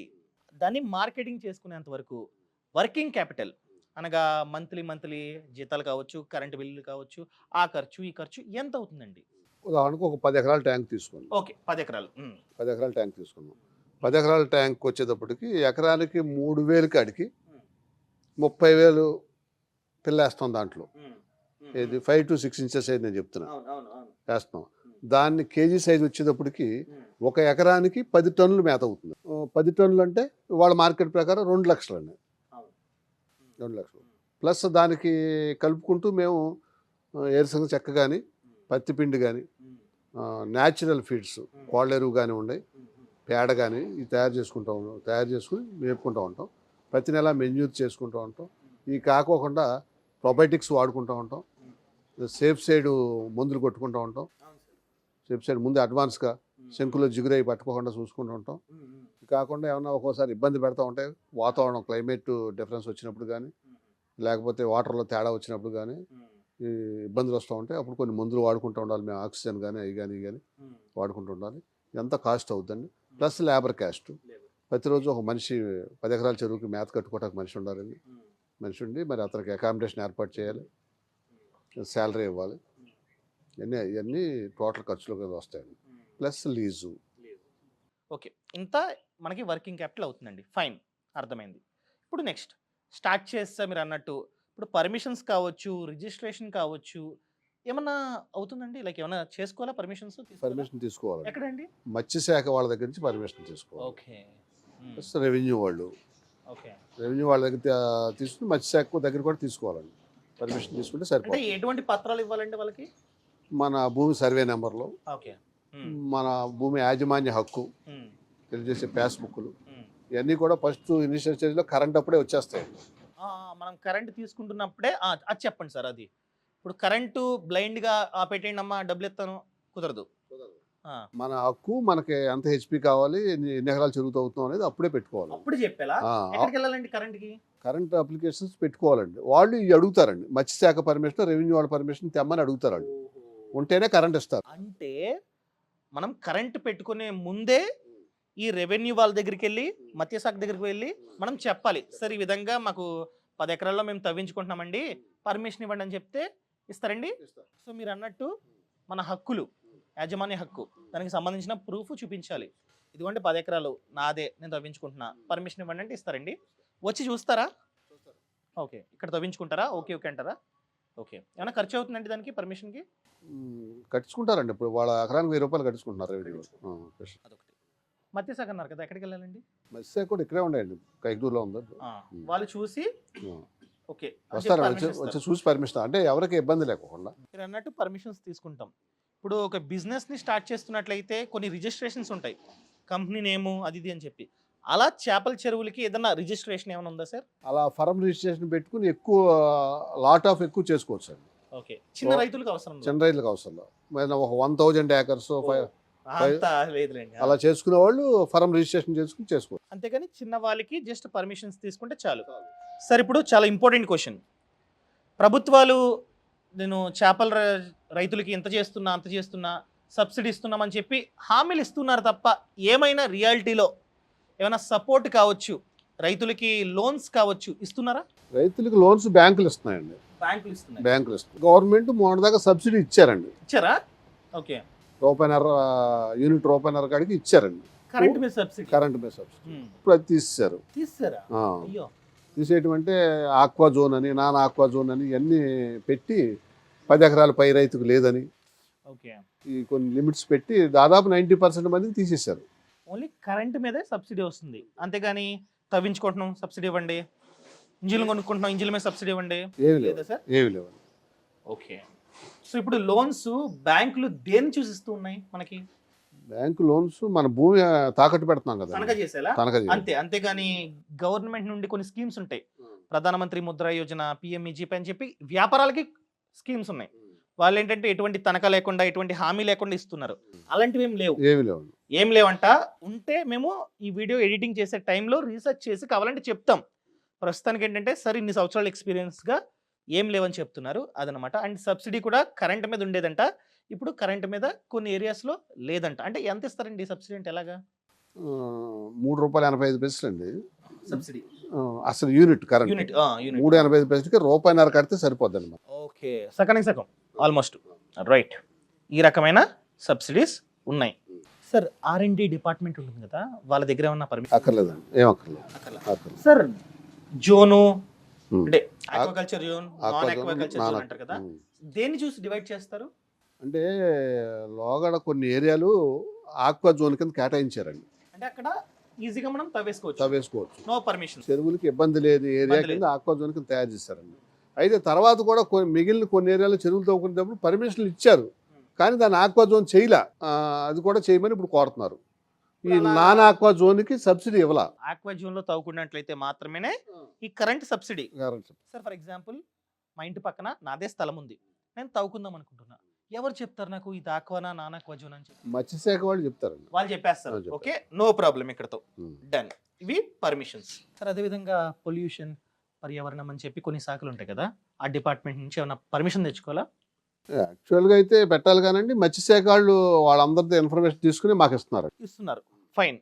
దాన్ని మార్కెటింగ్ చేసుకునేంత వరకు వర్కింగ్ క్యాపిటల్ అనగా మంత్లీ జీతాలు కావచ్చు, కరెంటు బిల్లులు కావచ్చు, ఆ ఖర్చు ఈ ఖర్చు ఎంత అవుతుందండి? ఉదాహరణకు ఒక 10 ఎకరాల ట్యాంక్ తీసుకోండి. ఓకే, 10 ఎకరాలు. 10 ఎకరాల ట్యాంక్ తీసుకున్నాం. 10 ఎకరాల ట్యాంక్ వచ్చేటప్పటికి ఎకరానికి 3,000 కాడికి 30,000 పిల్లేస్తాం దాంట్లో. ఇది 5 to 6 inches అయితే నేను చెప్తున్నా వేస్తాం. దాన్ని కేజీ సైజ్ వచ్చేటప్పటికి ఒక ఎకరానికి 10 టన్నులు మేత అవుతుంది. 10 టన్నులు అంటే వాళ్ళ మార్కెట్ ప్రకారం 2 లక్షలు అండి. 2 లక్షలు ప్లస్ దానికి కలుపుకుంటూ మేము ఏరుశనగ చెక్క కానీ, పత్తి పిండి కానీ, న్యాచురల్ ఫీడ్స్ కోళ్ళెరువు కానీ ఉన్నాయి, పేడ కానీ ఇవి తయారు చేసుకుని మేపుకుంటూ ఉంటాం. ప్రతి నెల మెన్యూర్ చేసుకుంటూ ఉంటాం. ఇవి కాకోకుండా ప్రొబయోటిక్స్ వాడుకుంటూ ఉంటాం. సేఫ్ సైడ్ మందులు కొట్టుకుంటూ ఉంటాం. సేఫ్ సైడ్ ముందు అడ్వాన్స్గా శంకులో జిగురై పట్టుకోకుండా చూసుకుంటూ ఉంటాం. ఇది కాకుండా ఏమన్నా ఒక్కోసారి ఇబ్బంది పెడతా ఉంటాయి, వాతావరణం క్లైమేట్ డిఫరెన్స్ వచ్చినప్పుడు కానీ, లేకపోతే వాటర్లో తేడా వచ్చినప్పుడు కానీ ఈ ఇబ్బందులు వస్తూ ఉంటాయి. అప్పుడు కొన్ని మందులు వాడుకుంటూ ఉండాలి మేము. ఆక్సిజన్ కానీ అవి కానీ వాడుకుంటూ ఉండాలి. ఎంత కాస్ట్ అవుతుందండి. Plus labour cost. ప్రతిరోజు ఒక మనిషి 10 ఎకరాల చెరువుకి మేత కట్టుకోవడానికి మనిషి ఉండాలండి. మనిషి ఉండి మరి అతనికి అకామిడేషన్ ఏర్పాటు చేయాలి, శాలరీ ఇవ్వాలి. ఇవన్నీ టోటల్ ఖర్చులు కదా వస్తాయండి. Plus lease. ఓకే, ఇంత మనకి వర్కింగ్ క్యాపిటల్ అవుతుందండి. ఫైన్, అర్థమైంది. ఇప్పుడు నెక్స్ట్ స్టార్ట్ చేస్తా మీరు అన్నట్టు ఇప్పుడు పర్మిషన్స్ కావచ్చు, రిజిస్ట్రేషన్ కావచ్చు, ఏమన్నా అవుతుందండి? లైక్ ఏమన్నా చేసుకోవాలా? పర్మిషన్ తీసుకోవాలి. ఎక్కడండి? మత్స్యశాఖ వాళ్ళ దగ్గర నుంచి పర్మిషన్ తీసుకోవాలి. ఓకే. ప్లస్ రెవెన్యూ వాళ్ళు, ఓకే. రెవెన్యూ వాళ్ళ దగ్గర తీసుకుని మత్స్యశాఖ దగ్గర కూడా తీసుకోవాలండి. పర్మిషన్ తీసుకుంటే అంటే సరిపోతుంది. ఎటువంటి పత్రాలు ఇవ్వాలండి వాళ్ళకి? మన భూమి సర్వే నెంబర్లో, ఓకే, మన భూమి యాజమాన్య హక్కు తెలియజేసే పాస్ బుక్లు, ఇవన్నీ కూడా ఫస్ట్ ఇనిషియల్ స్టేజ్లో కరెంట్ అప్పుడే వచ్చేస్తాయి. మనం కరెంట్ తీసుకుంటున్నప్పుడే అది చెప్పండి సార్. అది ఇప్పుడు కరెంటు బ్లైండ్గా పెట్టేయండి అమ్మా డబ్బులు ఇస్తాను కుదరదు. మన హక్కు, మనకి ఎంత హెచ్పి కావాలి, ఎన్ని ఎకరాలు చెరువు అవుతాం అనేది అప్పుడే పెట్టుకోవాలి. అప్పుడు చెప్పేలా ఎక్కడికి వెళ్ళాలండి? కరెంట్కి కరెంట్ అప్లికేషన్స్ పెట్టుకోవాలండి. వాళ్ళు ఇవి అడుగుతారండి. మత్స్యశాఖ పర్మిషన్, రెవెన్యూ వాళ్ళ పర్మిషన్ తెమ్మని అడుగుతారండి. ఉంటేనే కరెంట్ ఇస్తారు. అంటే మనం కరెంట్ పెట్టుకునే ముందే ఈ రెవెన్యూ వాళ్ళ దగ్గరికి వెళ్ళి, మత్స్యశాఖ దగ్గరికి వెళ్ళి మనం చెప్పాలి, సార్ ఈ విధంగా మాకు 10 ఎకరాల్లో మేము తవ్వించుకుంటున్నామండి, పర్మిషన్ ఇవ్వండి అని చెప్తే ఇస్తారండి. సో మీరు అన్నట్టు మన హక్కులు, యాజమాన్య హక్కు, దానికి సంబంధించిన ప్రూఫ్ చూపించాలి. ఇదిగోండి 10 ఎకరాలు నాదే, నేను తవ్వించుకుంటున్నా, పర్మిషన్ ఇవ్వండి అంటే ఇస్తారండి. వచ్చి చూస్తారా? ఓకే, ఇక్కడ తవ్వించుకుంటారా? ఓకే ఓకే అంటారా? ఓకే. ఏమైనా ఖర్చు అవుతుందండి దానికి, పర్మిషన్కి? కట్టించుకుంటారండి. ఇప్పుడు వాళ్ళ ఎకరానికి 1000 రూపాయలు కట్టించుకుంటున్నారు రెవెన్యూ. అదొకటి. మత్స్యశాఖ అన్నారు కదా, ఎక్కడికి వెళ్ళాలండి? మత్స్యశాఖ కూడా ఇక్కడే ఉన్నాయండి, కైకూరులో ఉంది. వాళ్ళు చూసి ఓకే వస్తారు, వచ్చి చూసి పర్మిషన్, అంటే ఎవరికి ఇబ్బంది లేకుండా. మీరు అన్నట్టు పర్మిషన్స్ తీసుకుంటాం. ఇప్పుడు ఒక బిజినెస్ని స్టార్ట్ చేస్తున్నట్లయితే కొన్ని రిజిస్ట్రేషన్స్ ఉంటాయి, కంపెనీ నేము అది ఇది అని చెప్పి. అలా చేపల చెరువులకి ఏదన్నా రిజిస్ట్రేషన్ ఏమైనా ఉందా సార్? అలా ఫర్మ్ రిజిస్ట్రేషన్ పెట్టుకుని ఎక్కువ ఎక్కువ చేసుకోవచ్చు అండి. ఓకే, చిన్న రైతులకు అవసరం, చిన్న రైతులకు అవసరం ఒక 1000 acres లేదులేండి. అలా చేసుకునే వాళ్ళు ఫర్మ్ రిజిస్ట్రేషన్ చేసుకుని చేసుకోవచ్చు. అంతేగాని చిన్న వాళ్ళకి జస్ట్ పర్మిషన్స్ తీసుకుంటే చాలు. సార్ ఇప్పుడు చాలా ఇంపార్టెంట్ క్వశ్చన్. ప్రభుత్వాలు నేను చేపల రైతులకి ఇంత చేస్తున్నా అంత చేస్తున్నా సబ్సిడీ ఇస్తున్నామని చెప్పి హామీలు ఇస్తున్నారు తప్ప ఏమైనా రియాలిటీలో ఏమైనా సపోర్ట్ కావచ్చు, రైతులకి లోన్స్ కావచ్చు ఇస్తున్నారా? రైతులకి లోన్స్ బ్యాంకులు ఇస్తున్నాయండి. బ్యాంకులు ఇస్తున్నాయి. బ్యాంకులు ఇస్తున్నాయి. గవర్నమెంట్ మొన్నదాకా సబ్సిడీ ఇచ్చారండి. ఇచ్చారా? ఓకే. యూనిట్ రూపాయన్నర కాడికి ఇచ్చారండి. కరెంట్ మీద సబ్సిడీ. ఇప్పుడు అది తీసేశారు. తీసేయటం అంటే ఆక్వా జోన్ అని, నాన్ ఆక్వా జోన్ అని ఇవన్నీ పెట్టి 10 ఎకరాల పై రైతుకు లేదని ఈ కొన్ని లిమిట్స్ పెట్టి దాదాపు 90% మందికి తీసేశారు. ఓన్లీ కరెంట్ మీదే సబ్సిడీ వస్తుంది, అంతేగాని తవ్వించుకుంటున్నాం సబ్సిడీ ఇవ్వండి, ఇంజిన్లు కొనుక్కుంటున్నాం ఇంజిన్ మీద సబ్సిడీ ఇవ్వండి ఏమి లేదు సార్, ఏమి లేవు. ఓకే. సో ఇప్పుడు లోన్స్ బ్యాంకులు దేన్ని చూసిస్తూ ఉన్నాయి మనకి? బ్యాంకు లోన్స్ మన భూమి తాకట్టు పెడుతున్నాం కదా, తనఖా చేసేలా తనఖా చేయాలి. అంతే. అంతేగాని గవర్నమెంట్ నుండి కొన్ని స్కీమ్స్ ఉంటాయి, ప్రధానమంత్రి ముద్ర యోజన, పిఎంఈజీపీ అని చెప్పి వ్యాపారాలకి స్కీమ్స్ ఉన్నాయి. వాళ్ళు ఏంటంటే ఎటువంటి తనఖా లేకుండా, ఎటువంటి హామీ లేకుండా ఇస్తున్నారు. అలాంటివి ఏం లేవు. ఏం లేవంట. ఉంటే మేము ఈ వీడియో ఎడిటింగ్ చేసే టైంలో రీసెర్చ్ చేసి కావాలంటే చెప్తాం. ప్రస్తుతానికి ఏంటంటే సార్ ఇన్ని సంవత్సరాల ఎక్స్పీరియన్స్గా ఏం లేవని చెప్తున్నారు అదనమాట. అండ్ సబ్సిడీ కూడా కరెంట్ మీద ఉండేదంట, ఇప్పుడు కరెంట్ మీద కొన్ని ఏరియాస్లో లేదంట. అంటే ఎంత ఇస్తారండి సబ్సిడీ? అంటే ఎలాగా? ₹3.85 అండి సబ్సిడీ అసలు యూనిట్ కరెంట్. యూనిట్ 3.85కి ₹1.50 కడితే సరిపోద్ది అనమాట. ఓకే, సగానికి సగం ఆల్మోస్ట్. రైట్, ఈ రకమైన సబ్సిడీస్ ఉన్నాయి. సార్ R&D డిపార్ట్మెంట్ ఉంటుంది కదా, వాళ్ళ దగ్గర ఏమన్నా పర్మిషన్? అక్కర్లేదండి, ఏం అక్కర్లేదు. సార్ జోను అంటే aquaculture zone, non aquaculture zone అంటారు కదా, దేన్ని చూసి డివైడ్ చేస్తారు? అంటే లోగడ కొన్ని ఏరియాలు ఆక్వా జోన్ కింద కేటాయించారండి. అంటే అక్కడ ఈజీగా మనం తవ్వేసుకోవచ్చు, నో పర్మిషన్, చెరువులకి ఇబ్బంది లేదు ఏరియా కింద ఆక్వా జోన్ కింద తయారు చేశారండి. అయితే తర్వాత కూడా మిగిలిన కొన్ని ఏరియాలో చెరువులు తవ్వుకునేటప్పుడు పర్మిషన్లు ఇచ్చారు, కానీ దాన్ని ఆక్వా జోన్ చేయలే. అది కూడా చేయమని ఇప్పుడు కోరుతున్నారు. ఈ నాన్ ఆక్వా జోన్కి సబ్సిడీ ఇవ్వాల. ఆక్వా జోన్ లో తవ్వుకున్నట్లయితే మాత్రమే ఈ current subsidy. Sir for example మా ఇంటి పక్కన నాదే స్థలం ఉంది, నేను తవ్వుకుందాం అనుకుంటున్నా, ఎవరు చెప్తారు నాకు ఇది ఆక్వానా నాన్ ఆక్వా జోన్ అని చెప్పి? మత్స్యశాఖ వాళ్ళు చెప్తారండి. వాళ్ళు చెప్పేస్తారు. ఓకే, నో ప్రాబ్లం, ఇక్కడతో డన్. ఇవి పర్మిషన్స్. సార్ అదేవిధంగా పొల్యూషన్, పర్యావరణం అని చెప్పి కొన్ని శాఖలు ఉంటాయి కదా, ఆ డిపార్ట్మెంట్ నుంచి ఏమైనా పర్మిషన్ తెచ్చుకోవాలా? యాక్చువల్గా అయితే పెట్టాలి కానండి, మత్స్యశాఖ వాళ్ళు వాళ్ళందరితో ఇన్ఫర్మేషన్ తీసుకుని మాకు ఇస్తున్నారు. ఫైన్.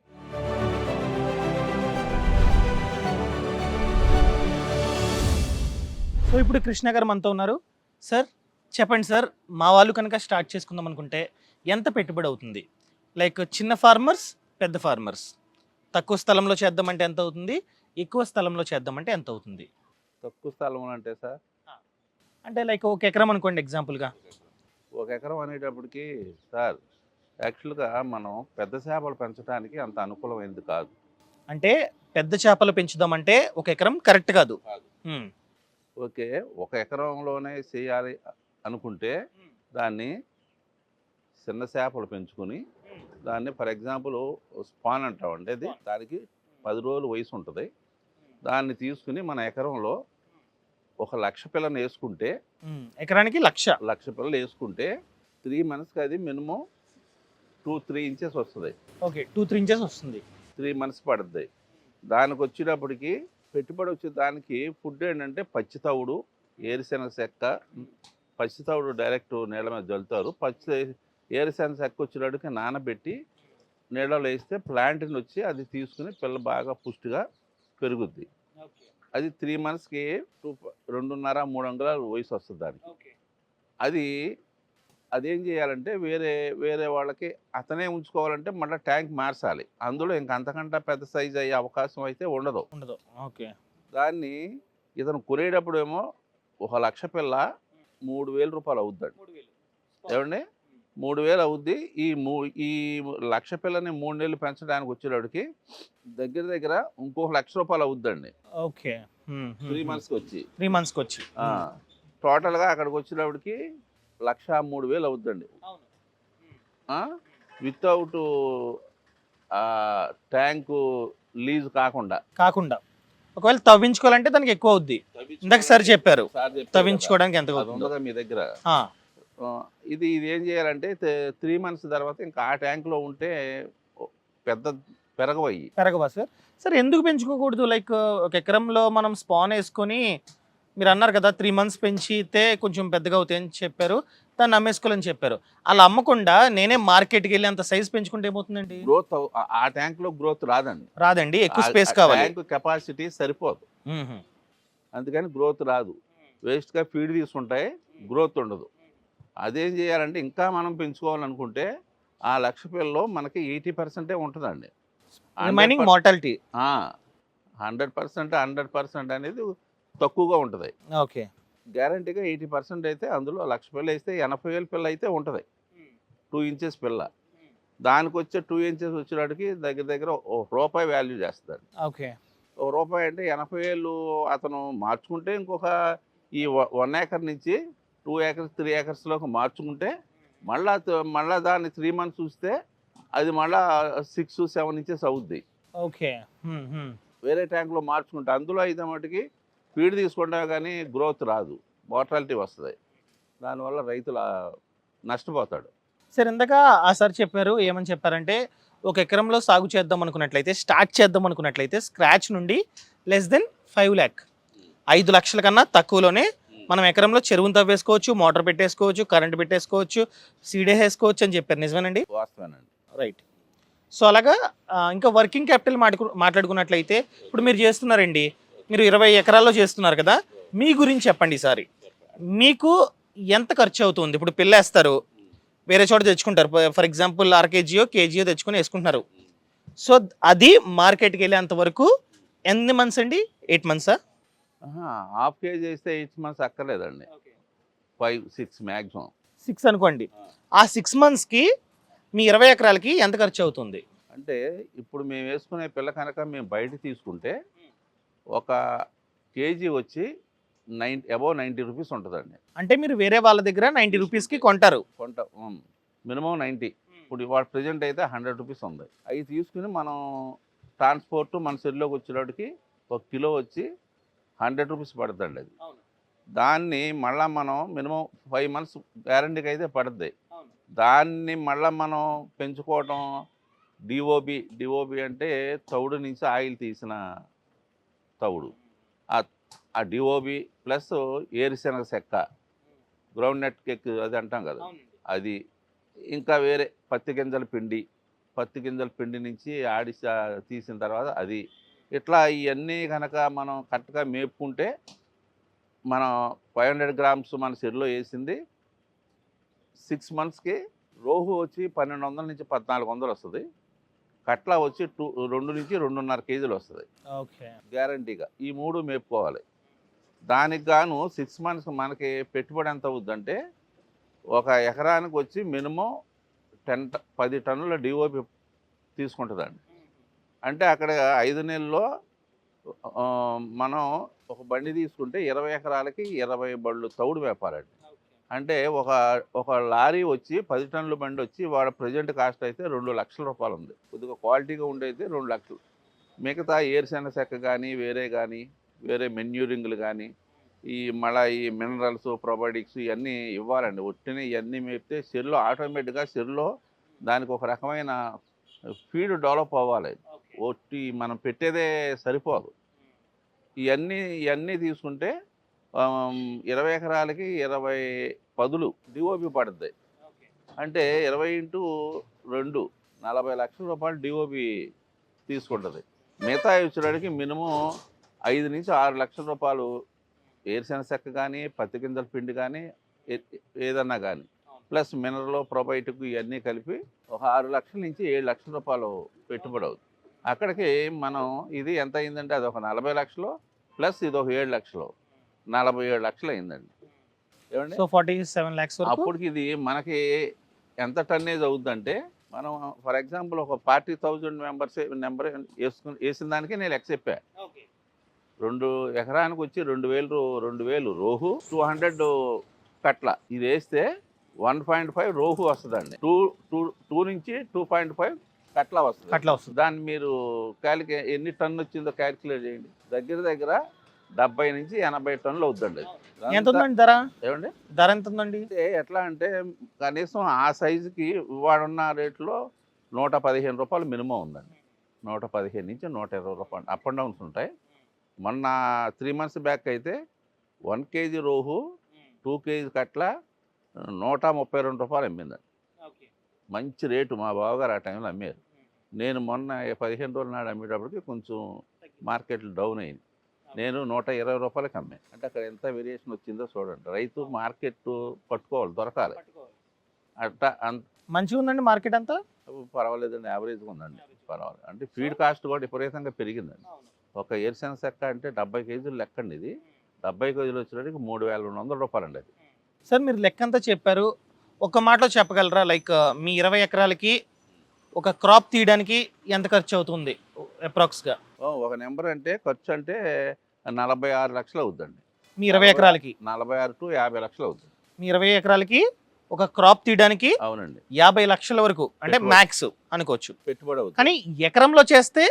సో ఇప్పుడు కృష్ణ గారు మనతో ఉన్నారు. సార్ చెప్పండి సార్, మా వాళ్ళు కనుక స్టార్ట్ చేసుకుందాం అనుకుంటే ఎంత పెట్టుబడి అవుతుంది? లైక్ చిన్న ఫార్మర్స్, పెద్ద ఫార్మర్స్, తక్కువ స్థలంలో చేద్దామంటే ఎంత అవుతుంది, ఎక్కువ స్థలంలో చేద్దామంటే ఎంత అవుతుంది? తక్కువ స్థలం అంటే సార్, అంటే లైక్ 1 ఎకరం అనుకోండి ఎగ్జాంపుల్గా. 1 ఎకరం అనేటప్పటికి సార్ యాక్చువల్గా మనం పెద్ద చేపలు పెంచడానికి అంత అనుకూలమైనది కాదు. అంటే పెద్ద చేపలు పెంచుదామంటే 1 ఎకరం కరెక్ట్ కాదు. ఓకే, 1 ఎకరంలోనే చేయాలి అనుకుంటే దాన్ని చిన్న చేపలు పెంచుకొని దాన్ని ఫర్ ఎగ్జాంపుల్ స్పాన్ అంటామండి, అది దానికి 10 రోజులు వయసు ఉంటుంది. దాన్ని తీసుకుని మన ఎకరంలో 1,00,000 పిల్లని వేసుకుంటే, ఎకరానికి 1,00,000 పిల్లలు వేసుకుంటే 3 monthsకి అది మినిమం 2-3 inches వస్తుంది. ఓకే, 2-3 inches వస్తుంది. 3 months పడుతుంది. దానికి వచ్చేటప్పటికి పెట్టుబడి వచ్చే దానికి ఫుడ్ ఏంటంటే పచ్చి తవుడు, ఏరుశెనగ చెక్క. పచ్చి తవుడు డైరెక్ట్ నీళ్ళ మీద జల్లుతారు. ఏరుశెనగ చెక్క వచ్చేటప్పటికి నానబెట్టి నీళ్ళలో వేస్తే ప్లాంట్ని వచ్చి అది తీసుకుని పిల్ల బాగా పుష్టిగా పెరుగుద్ది. అది 3 monthsకి 2.5-3 అంగుళాలు వయసు వస్తుంది దానికి. అదేం చేయాలంటే వేరే వాళ్ళకి అతనే ఉంచుకోవాలంటే మళ్ళీ ట్యాంక్ మార్చాలి. అందులో ఇంక అంతకంటే పెద్ద సైజ్ అయ్యే అవకాశం అయితే ఉండదు. ఓకే, దాన్ని ఇతను కొనేటప్పుడు ఏమో 1,00,000 పిల్ల 3,000 రూపాయలు అవుద్దండి. ఏమండి, 3,000 అవుద్ది. ఈ 1,00,000 పిల్లని 3 నెలలు పెంచడానికి వచ్చేటప్పటికి దగ్గర ఇంకో 1,00,000 రూపాయలు అవుద్దండి. ఓకే, 3 monthsకి వచ్చి టోటల్గా అక్కడికి వచ్చేటప్పటికి 1,03,000 అవుద్దండి. వితౌట్ ట్యాంకు లీజ్ కాకుండా. ఒకవేళ తవ్వించుకోవాలంటే దానికి ఎక్కువ అవుద్ది. ఇందాక సార్ చెప్పారు తవ్వించుకోవడానికి ఎంత అవుతుందో మీ దగ్గర. ఇది ఏం చేయాలంటే 3 months తర్వాత ఇంకా ఆ ట్యాంక్లో ఉంటే పెరగవా సార్? సార్ ఎందుకు పెంచుకోకూడదు? లైక్ 1 ఎకరంలో మనం స్పాన్ వేసుకొని, మీరు అన్నారు కదా 3 months పెంచితే కొంచెం పెద్దగా అవుతాయి అని చెప్పారు, దాన్ని అమ్మేసుకోవాలని చెప్పారు. అలా అమ్మకుండా నేనే మార్కెట్కి వెళ్ళి అంత సైజ్ పెంచుకుంటే ఏమవుతుందండి? గ్రోత్ ఆ ట్యాంక్లో గ్రోత్ రాదండి. ఎక్కువ స్పేస్ కావాలి, ట్యాంక్ కెపాసిటీ సరిపోదు, అందుకని గ్రోత్ రాదు. వేస్ట్గా ఫీడ్ తీసుకుంటాయి, గ్రోత్ ఉండదు. అదేం చేయాలంటే ఇంకా మనం పెంచుకోవాలనుకుంటే ఆ 1,00,000 పిల్లలో మనకి 80% ఉంటుందండి. రిమైనింగ్ మార్టాలిటీ 100% అనేది తక్కువగా ఉంటుంది. ఓకే, గ్యారంటీగా 80% అయితే అందులో 1,00,000 పిల్ల వేస్తే 80,000 పిల్ల అయితే ఉంటుంది. 2 inches పిల్ల. దానికి వచ్చే 2 inches వచ్చేటికి దగ్గర ₹1 వాల్యూ చేస్తారు. ఓకే, ₹1 అంటే 80,000 అతను మార్చుకుంటే ఇంకొక ఈ 1 acre నుంచి 2 acres 3 acresలోకి మార్చుకుంటే మళ్ళా దాన్ని 3 months చూస్తే అది మళ్ళా 6-7 ఇంచెస్ అవుద్ది. ఓకే. వేరే ట్యాంక్లో మార్చుకుంటే అందులో అయితే మటుకి ఫీడ్ తీసుకుంటా కానీ గ్రోత్ రాదు, మోర్టాలిటీ వస్తుంది. దానివల్ల రైతులు నష్టపోతాడు. సార్ ఇందాక ఆ సార్ చెప్పారు, ఏమని చెప్పారంటే ఒక ఎకరంలో సాగు చేద్దాం అనుకున్నట్లయితే, స్టార్ట్ చేద్దాం అనుకున్నట్లయితే స్క్రాచ్ నుండి లెస్ దెన్ 5 lakh, 5 లక్షల కన్నా తక్కువలోనే మనం ఎకరంలో చెరువును తవ్వేసుకోవచ్చు, మోటార్ పెట్టేసుకోవచ్చు, కరెంట్ పెట్టేసుకోవచ్చు, సీడే వేసుకోవచ్చు అని చెప్పారు. నిజమేనండి? వాస్తవేనండి. రైట్. సో అలాగా ఇంకా వర్కింగ్ క్యాపిటల్ మాట్లాడుకున్నట్లయితే ఇప్పుడు మీరు చేస్తున్నారండి, మీరు 20 ఎకరాల్లో చేస్తున్నారు కదా, మీ గురించి చెప్పండి ఈసారి. మీకు ఎంత ఖర్చు అవుతుంది? ఇప్పుడు పిల్లేస్తారు, వేరే చోట తెచ్చుకుంటారు, ఫర్ ఎగ్జాంపుల్ 1/2 kg కేజీయో తెచ్చుకొని వేసుకుంటున్నారు. సో అది మార్కెట్కి వెళ్ళేంత వరకు ఎన్ని మంత్స్ అండి? 8 months? హాఫ్ కేజీ వేస్తే 8 months అక్కర్లేదండి, 5-6 మ్యాక్సిమం. 6 అనుకోండి. ఆ 6 monthsకి మీ 20 ఎకరాలకి ఎంత ఖర్చు అవుతుంది? అంటే ఇప్పుడు మేము వేసుకునే పిల్ల కనుక మేము బయట తీసుకుంటే ఒక కేజీ వచ్చి అబౌవ్ 90 రూపీస్ ఉంటుందండి. అంటే మీరు వేరే వాళ్ళ దగ్గర 90 రూపీస్కి కొంటారు? మినిమం 90. ఇప్పుడు ఇవాళ ప్రజెంట్ అయితే 100 రూపీస్ ఉంది. అవి తీసుకుని మనం ట్రాన్స్పోర్ట్ మన సెల్లోకి వచ్చేటప్పటికి 1 కిలో వచ్చి 100 రూపీస్ పడుతుంది. అది దాన్ని మళ్ళీ మనం మినిమం 5 months గ్యారంటీకి అయితే పడుతుంది. దాన్ని మళ్ళీ మనం పెంచుకోవటం, డిఓబి అంటే తౌడు నుంచి ఆయిల్ తీసిన తౌడు, ఆ డిఓబి ప్లస్ ఏరుశనగ చెక్క, గ్రౌండ్ నట్ కేక్ అది అంటాం కదా, అది, ఇంకా వేరే పత్తి గింజల పిండి నుంచి తీసిన తర్వాత అది, ఇట్లా ఇవన్నీ కనుక మనం కరెక్ట్గా మేపుకుంటే మనం 500 grams మన చెరులో వేసింది 6 monthsకి రోహు వచ్చి 1200 నుంచి 1400 వస్తుంది. కట్ల వచ్చి 2 నుంచి 2.5 kg వస్తుంది గ్యారంటీగా. ఈ 3 మేపుకోవాలి. దానికి గాను 6 months మనకి పెట్టుబడి ఎంత అవుద్దంటే ఒక ఎకరానికి వచ్చి మినిమం 10 టన్నుల డిఓపి తీసుకుంటుందండి. అంటే అక్కడ 5 నెలల్లో మనం ఒక బండి తీసుకుంటే 20 ఎకరాలకి 20 బళ్ళు తౌడు మేపాలండి. అంటే ఒక లారీ వచ్చి 10 టన్నుల బండి వచ్చి వాడు ప్రజెంట్ కాస్ట్ అయితే 2 లక్షల రూపాయలు ఉంది. కొద్దిగా క్వాలిటీగా ఉండైతే 2 లక్షలు. మిగతా ఏరుశనగ చెక్క కానీ వేరే మెన్యూరింగ్లు కానీ మళ్ళీ ఈ మినరల్స్, ప్రొబయోటిక్స్ ఇవన్నీ ఇవ్వాలండి. ఒట్టిని ఇవన్నీ మేపితే చెరులో ఆటోమేటిక్గా దానికి ఒక రకమైన ఫీడ్ డెవలప్ అవ్వాలి. ఒట్టి మనం పెట్టేదే సరిపోదు. ఇవన్నీ తీసుకుంటే 20 ఎకరాలకి 20 పదులు డిఓపి పడుతుంది. అంటే 20x2 40 లక్షల రూపాయలు డిఓపి తీసుకుంటుంది. మిగతా వచ్చేటికి మినిమం 5 నుంచి 6 లక్షల రూపాయలు ఏరుశనగ చెక్క కానీ, పత్తి గింజల పిండి కానీ, ఏదన్నా కానీ, ప్లస్ మినరల్, ప్రొబయోటిక్ ఇవన్నీ కలిపి ఒక 6 లక్షల నుంచి 7 లక్షల రూపాయలు పెట్టుబడి అవుతుంది. అక్కడికి మనం ఇది ఎంత అయిందంటే అది ఒక 40 లక్షలు ప్లస్ ఇది ఒక 7 లక్షలు, 47 లక్షలు అయిందండి. ఏమండి? సో 47 lakhs వరకు. అప్పటికి ఇది మనకి ఎంత టన్నేజ్ అవుద్దంటే మనం ఫర్ ఎగ్జాంపుల్ ఒక 40,000 నెంబర్ వేసిన దానికి నేను లెక్క చెప్పా. 2 ఎకరానికి వచ్చి 2000 రోహు, 200 కట్ల ఇది వేస్తే 1.5 రోహు వస్తుందండి. 2 నుంచి 2.5 కట్ల వస్తుంది. దాన్ని మీరు ఎన్ని టన్ను వచ్చిందో క్యాలిక్యులేట్ చేయండి. దగ్గర 70 నుంచి 80 టన్నులు అవుతుందండి. ఎంత ఉందండి ధర? ఏమండి ధర ఎంత ఉందండి? ఎట్లా అంటే కనీసం ఆ సైజుకి వాడున్న రేట్లో 115 రూపాయలు మినిమం ఉందండి. 115 నుంచి 120 రూపాయలు అప్ అండ్ డౌన్స్ ఉంటాయి. మొన్న 3 months బ్యాక్ అయితే 1 kg రోహు 2 kg కట్ల 132 రూపాయలు అమ్మిందండి. మంచి రేటు. మా బావగారు ఆ టైంలో అమ్మారు. నేను మొన్న 15 రోజుల నాడు అమ్మేటప్పటికి కొంచెం మార్కెట్లు డౌన్ అయింది. నేను 120 రూపాయలకి అమ్మాను. అంటే అక్కడ ఎంత వేరియేషన్ వచ్చిందో చూడండి. రైతు మార్కెట్ పట్టుకోవాలి, దొరకాలి. అట్లా మంచిగా ఉందండి మార్కెట్ అంతా? పర్వాలేదండి, యావరేజ్గా ఉందండి. పర్వాలేదు. అంటే ఫీడ్ కాస్ట్ కూడా విపరీతంగా పెరిగిందండి. ఒక ఏరుశనగ చెక్క అంటే 70 కేజీలు లెక్కండి. ఇది 70 కేజీలు వచ్చేటికి 3,200 రూపాయలు అండి. అది సార్ మీరు లెక్క అంతా చెప్పారు, ఒక మాటలో చెప్పగలరా? లైక్ మీ 20 ఎకరాలకి ఒక క్రాప్ తీయడానికి ఎంత ఖర్చు అవుతుంది అప్రాక్స్గా? ఒక నెంబర్ అంటే ఖర్చు అంటే 46 లక్షలు అవుతుందండి. మీ 20 ఎకరాలకి 46 to 50 లక్షలు అవుతుంది. మీ 20 ఎకరాలకి ఒక క్రాప్ తీయడానికి అవునండి 50 లక్షల వరకు అంటే పెట్టుబడి. మ్యాక్స్ అనుకోవచ్చు. పెట్టుబడి అవుతుంది, కానీ ఎకరంలో చేస్తే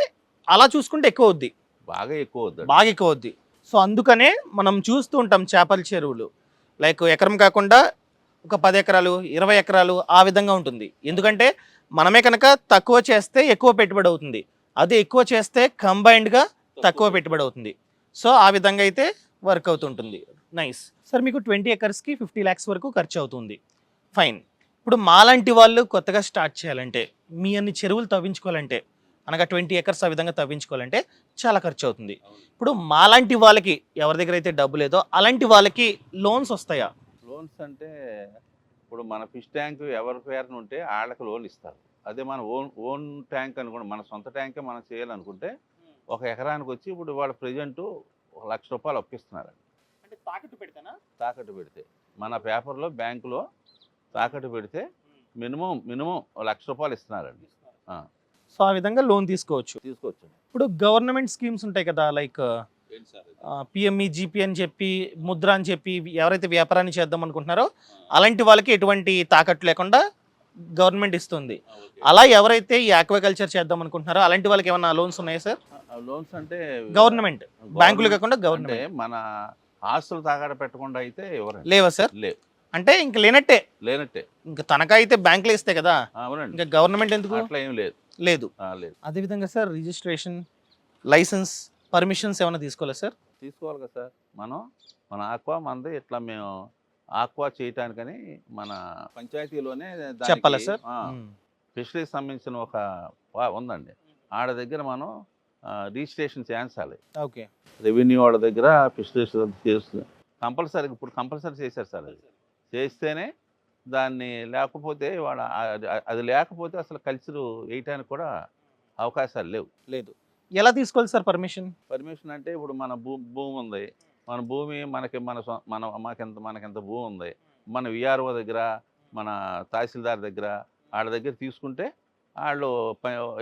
అలా చూసుకుంటే ఎక్కువ అవుద్ది, బాగా ఎక్కువ అవుతుంది. బాగా ఎక్కువ అవుద్ది. సో అందుకనే మనం చూస్తూ ఉంటాం చేపల చెరువులు లైక్ ఎకరం కాకుండా ఒక 10 ఎకరాలు 20 ఎకరాలు ఆ విధంగా ఉంటుంది. ఎందుకంటే మనమే కనుక తక్కువ చేస్తే ఎక్కువ పెట్టుబడి అవుతుంది, అదే ఎక్కువ చేస్తే కంబైన్డ్గా తక్కువ పెట్టుబడి అవుతుంది. సో ఆ విధంగా అయితే వర్క్ అవుతుంటుంది. Nice sir. మీకు 20 ఎకర్స్కి 50 lakhs వరకు ఖర్చు అవుతుంది, ఫైన్. ఇప్పుడు మాలాంటి వాళ్ళు కొత్తగా స్టార్ట్ చేయాలంటే, మీ అన్ని చెరువులు తవ్వించుకోవాలంటే, అనగా 20 ఎకర్స్ ఆ విధంగా తవ్వించుకోవాలంటే చాలా ఖర్చు అవుతుంది. ఇప్పుడు మాలాంటి వాళ్ళకి ఎవరి దగ్గర అయితే డబ్బు లేదో అలాంటి వాళ్ళకి లోన్స్ వస్తాయా? లోన్స్ అంటే ఇప్పుడు మన ఫిష్ ట్యాంక్ ఎవరి పేరున ఉంటే వాళ్ళకి లోన్ ఇస్తారు. అదే మన ఓన్ ట్యాంక్ అనుకోండి, మన సొంత ట్యాంకే మనం చేయాలనుకుంటే ఒక ఎకరానికి వచ్చి ఇప్పుడు వాళ్ళ ప్రజెంట్ ₹1,00,000 అప్పిస్తున్నారు. అంటే తాకట్టు పెడతానా? తాకట్టు పెడితే మన పేపర్లో బ్యాంకులో తాకట్టు పెడితే మినిమం ₹1,00,000 ఇస్తున్నారండి. సో ఆ విధంగా లోన్ తీసుకోవచ్చు. తీసుకోవచ్చు. ఇప్పుడు గవర్నమెంట్ స్కీమ్స్ ఉంటాయి కదా, లైక్ పిఎంఈ జీపీ అని చెప్పి, ముద్ర అని చెప్పి, ఎవరైతే వ్యాపారాన్ని చేద్దాం అనుకుంటున్నారో అలాంటి వాళ్ళకి ఎటువంటి తాకట్టు లేకుండా గవర్నమెంట్ ఇస్తుంది. అలా ఎవరైతే ఈ ఆక్వాకల్చర్ చేద్దాం అనుకుంటున్నారో అలాంటి వాళ్ళకి ఏమన్నా లోన్స్ ఉన్నాయా సార్? లోన్స్ అంటే గవర్నమెంట్, బ్యాంకులు కాకుండా అంటే గవర్నమెంట్. మన ఆస్తులు తాకట్టు పెట్టకుండా అయితే ఎవరండి లేవా సార్? లేవు, అంటే ఇంక లేనట్టే. లేనట్టే. ఇంకా తనఖా అయితే బ్యాంకులో ఇస్తే కదా, అవునండి. ఇంకా గవర్నమెంట్ ఎందుకు? అట్లా ఏం లేదు. లేదు. లేదు. అదేవిధంగా సార్ రిజిస్ట్రేషన్, లైసెన్స్, పర్మిషన్స్ ఏమైనా తీసుకోవాలా సార్? తీసుకోవాలి కదా సార్. మన ఆక్వా మనది ఇట్లా మేము ఆక్వా చేయటానికని మన పంచాయతీలోనే చెప్పాలా సార్? ఫిషరీస్ సంబంధించిన ఒక ఉందండి, ఆడ దగ్గర మనం రిజిస్ట్రేషన్ చేయించాలి. ఓకే. రెవెన్యూ వాళ్ళ దగ్గర ఫిషరీస్ చేస్తుంది కంపల్సరీ. ఇప్పుడు కంపల్సరీ చేశారు సార్. అది చేస్తేనే దాన్ని, లేకపోతే వాళ్ళ అది లేకపోతే అసలు కల్చర్ వేయటానికి కూడా అవకాశాలు లేవు. లేదు. ఎలా తీసుకోవాలి సార్ పర్మిషన్? పర్మిషన్ అంటే ఇప్పుడు మన భూమి ఉంది, మన భూమి మనకెంత భూమి ఉంది, మన విఆర్ఓ దగ్గర, మన తహసీల్దార్ దగ్గర, వాళ్ళ దగ్గర తీసుకుంటే వాళ్ళు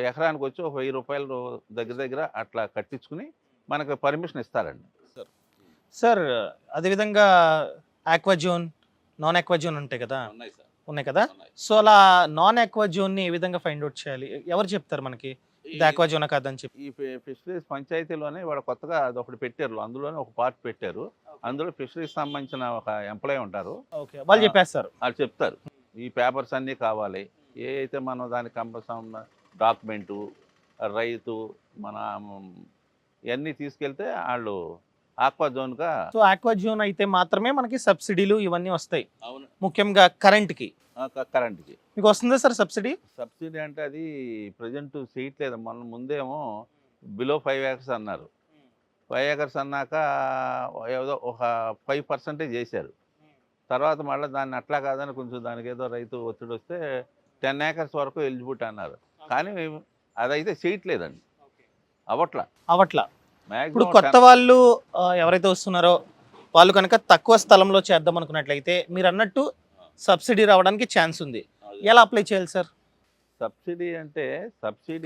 ఎకరానికి వచ్చి ఒక ₹1,000 దగ్గర అట్లా కట్టించుకుని మనకు పర్మిషన్ ఇస్తారండి. సార్ అదేవిధంగా aqua zone, non aqua zone ఉంటాయి కదా, ఉన్నాయి కదా. సో అలా నాన్ ఆక్వా జోన్ని ఏ విధంగా ఫైండ్ అవుట్ చేయాలి? ఎవరు చెప్తారు మనకి ఇది ఆక్వా జోనా కాదని చెప్పి? ఈ ఫిషరీస్ పంచాయతీలోనే వాళ్ళు కొత్తగా అది ఒకటి పెట్టారు, అందులోనే ఒక పార్ట్ పెట్టారు. అందులో ఫిషరీస్ సంబంధించిన ఒక ఎంప్లాయీ ఉంటారు. ఓకే, వాళ్ళు చెప్పేస్తారు. వాళ్ళు చెప్తారు ఈ పేపర్స్ అన్నీ కావాలి, ఏ అయితే మనం దానికి కంపల్సరీ డాక్యుమెంటు, రైతు, మన ఇవన్నీ తీసుకెళ్తే వాళ్ళు ఆక్వా జోన్గా. సో ఆక్వా జోన్ అయితే మాత్రమే మనకి సబ్సిడీలు ఇవన్నీ వస్తాయి. అవును. ముఖ్యంగా కరెంట్కి. కరెంట్కి మీకు వస్తుందా సార్ సబ్సిడీ? సబ్సిడీ అంటే అది ప్రజెంట్ చేయట్లేదు. మన ముందేమో బిలో 5 acres అన్నారు. 5 acres అన్నాక ఏదో ఒక 5% చేశారు. తర్వాత మళ్ళీ దాన్ని అట్లా కాదని కొంచెం దానికి ఏదో రైతు ఒత్తిడి వస్తే 10 acres వరకు ఎలిజిబిలిటీ అన్నారు. కానీ అదైతే చేయట్లేదండి, అవట్లా. ఇప్పుడు కొత్త వాళ్ళు ఎవరైతే వస్తున్నారో వాళ్ళు కనుక తక్కువ స్థలంలో చేద్దాం అనుకున్నట్లయితే మీరు అన్నట్టు సబ్సిడీ రావడానికి ఛాన్స్ ఉంది. ఎలా అప్లై చేయాలి సార్? సబ్సిడీ అంటే సబ్సిడీ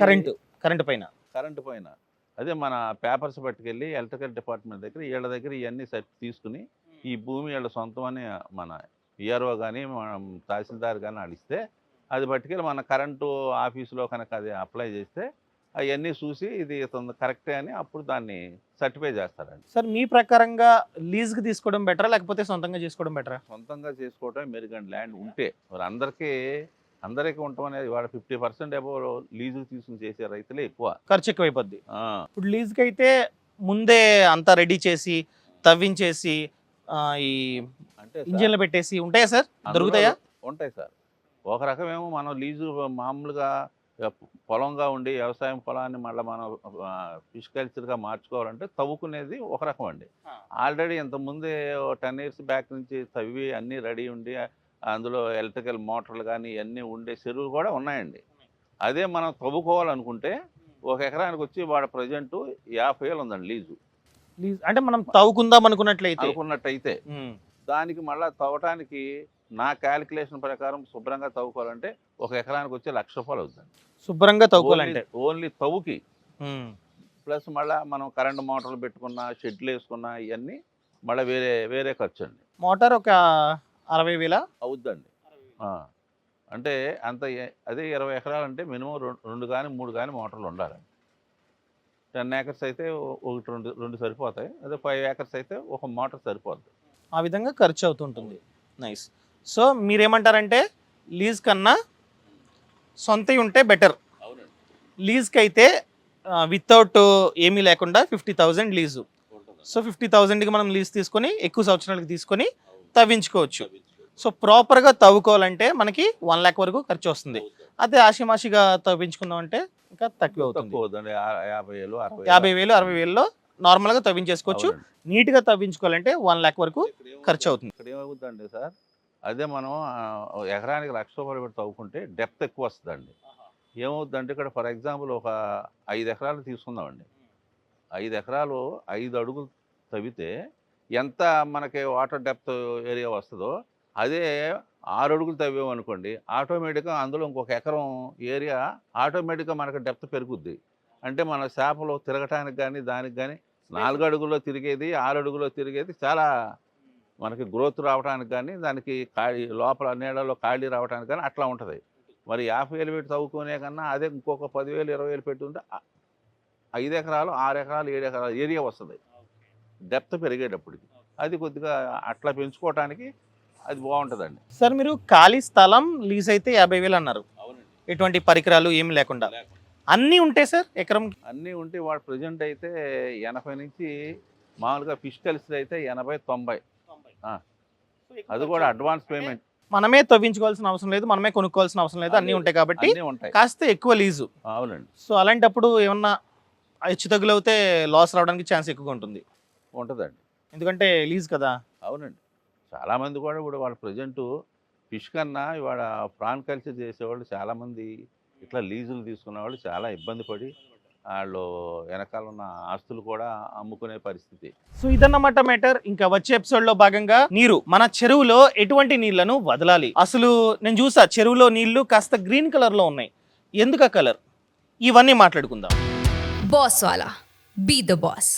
కరెంట్ పైన అదే మన పేపర్స్ పట్టుకెళ్ళి ఎలక్ట్రికల్ డిపార్ట్మెంట్ దగ్గర వీళ్ళ దగ్గర ఇవన్నీ తీసుకుని ఈ భూమి వీళ్ళ సొంతం అని మన విఆర్ఓ కానీ మన తహసీల్దార్ కానీ వాళ్ళు ఇస్తే అది పట్టుకెళ్ళి మన కరెంటు ఆఫీసులో కనుక అది అప్లై చేస్తే అవన్నీ చూసి ఇది కరెక్టే అని అప్పుడు దాన్ని సర్టిఫై చేస్తారండి. సార్ మీ ప్రకారంగా లీజ్కి తీసుకోవడం బెటరా లేకపోతే సొంతంగా చేసుకోవడం బెటరా? సొంతంగా చేసుకోవడం మెరుగండి. ల్యాండ్ ఉంటే మరి అందరికీ ఉండటం అనేది వాడు 50% అబౌవ్ లీజుకి తీసుకుని చేసే రైతులే ఎక్కువ, ఖర్చు ఎక్కువైపోద్ది. ఇప్పుడు లీజ్కి అయితే ముందే అంతా రెడీ చేసి తవ్వించేసి ఈ అంటే ఇంజిన్లు పెట్టేసి ఉంటాయా సార్? దొరుకుతాయా? ఉంటాయి సార్. ఒక రకమేమో మనం లీజు మామూలుగా పొలంగా ఉండి వ్యవసాయం పొలాన్ని మళ్ళీ మనం ఫిష్ కల్చర్గా మార్చుకోవాలంటే తవ్వుకునేది ఒక రకం అండి. ఆల్రెడీ ఇంతకుముందే 10 years బ్యాక్ నుంచి తవ్వి అన్నీ రెడీ ఉండి అందులో ఎలక్ట్రికల్ మోటార్లు కానీ ఇవన్నీ ఉండే చెరువులు కూడా ఉన్నాయండి. అదే మనం తవ్వుకోవాలనుకుంటే ఒక ఎకరానికి వచ్చి వాడు ప్రజెంట్ 50,000 ఉందండి లీజు. అంటే మనం తవ్వుకుందాం అనుకున్నట్లయితే దానికి మళ్ళీ తవ్వటానికి నా క్యాలిక్యులేషన్ ప్రకారం శుభ్రంగా తవ్వుకోవాలంటే ఒక ఎకరానికి వచ్చి ₹1,00,000 అవుతుందండి. శుభ్రంగా తవ్వుకోవాలంటే ఓన్లీ తవ్వుకి. ప్లస్ మళ్ళీ మనం కరెంటు మోటార్లు పెట్టుకున్నా, షెడ్లు వేసుకున్నా ఇవన్నీ మళ్ళీ వేరే ఖర్చు అండి. మోటార్ ఒక 60,000 అవుద్దండి. అంటే అంత అదే 20 ఎకరాలు అంటే మినిమం 2 కానీ 3 కానీ మోటార్లు ఉండాలి. 10 ఏకర్స్ అయితే ఒకటి రెండు సరిపోతాయి. అదే 5 ఏకర్స్ అయితే ఒక మోటార్ సరిపోద్ది. ఆ విధంగా ఖర్చు అవుతుంటుంది. నైస్. సో మీరేమంటారంటే లీజ్ కన్నా సొంతవి ఉంటే బెటర్. లీజ్కి అయితే వితౌట్ ఏమీ లేకుండా 50,000 లీజు. సో 50,000కి మనం లీజ్ తీసుకొని ఎక్కువ సంవత్సరాలకి తీసుకొని తవ్వించుకోవచ్చు. సో ప్రాపర్గా తవ్వుకోవాలంటే మనకి 1 lakh వరకు ఖర్చు వస్తుంది. అదే ఆషిమాషిగా తవ్వించుకుందాం అంటే ఇంకా తక్కువ అవుతుంది. తక్కువ అవుతుంది. 50,000, 50,000, 60,000లో నార్మల్గా తవ్వించేసుకోవచ్చు. నీట్గా తవ్వించుకోవాలంటే 1 lakh వరకు ఖర్చు అవుతుంది. ఇక్కడ ఏమవుతుందండి సార్, అదే మనం ఎకరానికి 1,00,000 రూపాయలు పెట్టి తవ్వుకుంటే డెప్త్ ఎక్కువ వస్తుందండి. ఏమవుతుందంటే ఇక్కడ ఫర్ ఎగ్జాంపుల్ ఒక 5 ఎకరాలు తీసుకుందామండి. 5 ఎకరాలు 5 అడుగులు తవ్వితే ఎంత మనకి వాటర్ డెప్త్ ఏరియా వస్తుందో అదే 6 అడుగులు తవ్వామనుకోండి, ఆటోమేటిక్గా అందులో ఇంకొక ఎకరం ఏరియా ఆటోమేటిక్గా మనకు డెప్త్ పెరుగుద్ది. అంటే మన చేపలు తిరగటానికి కానీ దానికి కానీ 4 అడుగుల్లో తిరిగేది 6 అడుగుల్లో తిరిగేది చాలా మనకి గ్రోత్ రావడానికి కానీ దానికి ఖాళీ లోపల నీళ్ళలో ఖాళీ రావడానికి కానీ అట్లా ఉంటుంది. మరి 50,000 పెట్టి తవ్వుకునే కన్నా అదే ఇంకొక 10,000, 20,000 పెట్టి ఉంటే 5 ఎకరాలు, 6 ఎకరాలు, 7 ఎకరాలు ఏరియా వస్తుంది డెప్త్ పెరిగేటప్పటికి. అది కొద్దిగా అట్లా పెంచుకోవటానికి అది బాగుంటుందండి. సార్ మీరు ఖాళీ స్థలం లీజ్ అయితే 50,000 అన్నారు, ఎటువంటి పరికరాలు ఏమి లేకుండా. అన్నీ ఉంటాయి సార్ ఎకరం? అన్నీ ఉంటే వాడు ప్రజెంట్ అయితే 80 నుంచి మామూలుగా ఫిష్ కలిసి అయితే 80, 90. అది కూడా అడ్వాన్స్ పేమెంట్. మనమే తవ్వించుకోవాల్సిన అవసరం లేదు, మనమే కొనుక్కోవాల్సిన అవసరం లేదు, అన్నీ ఉంటాయి కాబట్టి ఉంటాయి. కాస్త ఎక్కువ లీజు. అవునండి. సో అలాంటప్పుడు ఏమన్నా హెచ్చు తగ్గులు అవుతే లాస్ రావడానికి ఛాన్స్ ఎక్కువగా ఉంటుందండి. ఎందుకంటే లీజ్ కదా. అవునండి. చాలామంది కూడా ఇప్పుడు వాళ్ళ ప్రజెంటు ఫిష్ కన్నా ఇవాళ ప్రాన్ కల్చర్ చేసేవాళ్ళు చాలామంది ఇట్లా లీజులు తీసుకున్న వాళ్ళు చాలా ఇబ్బంది పడి వాళ్ళు వెనకాల ఉన్న ఆస్తులు కూడా అమ్ముకునే పరిస్థితి. సో ఇదన్నమాట మ్యాటర్. ఇంకా వచ్చే ఎపిసోడ్లో భాగంగా నీరు మన చెరువులో ఎటువంటి నీళ్లను వదలాలి, అసలు నేను చూసా చెరువులో నీళ్లు కాస్త గ్రీన్ కలర్లో ఉన్నాయి, ఎందుకు ఆ కలర్, ఇవన్నీ మాట్లాడుకుందాం. Boss Wala. Be the boss.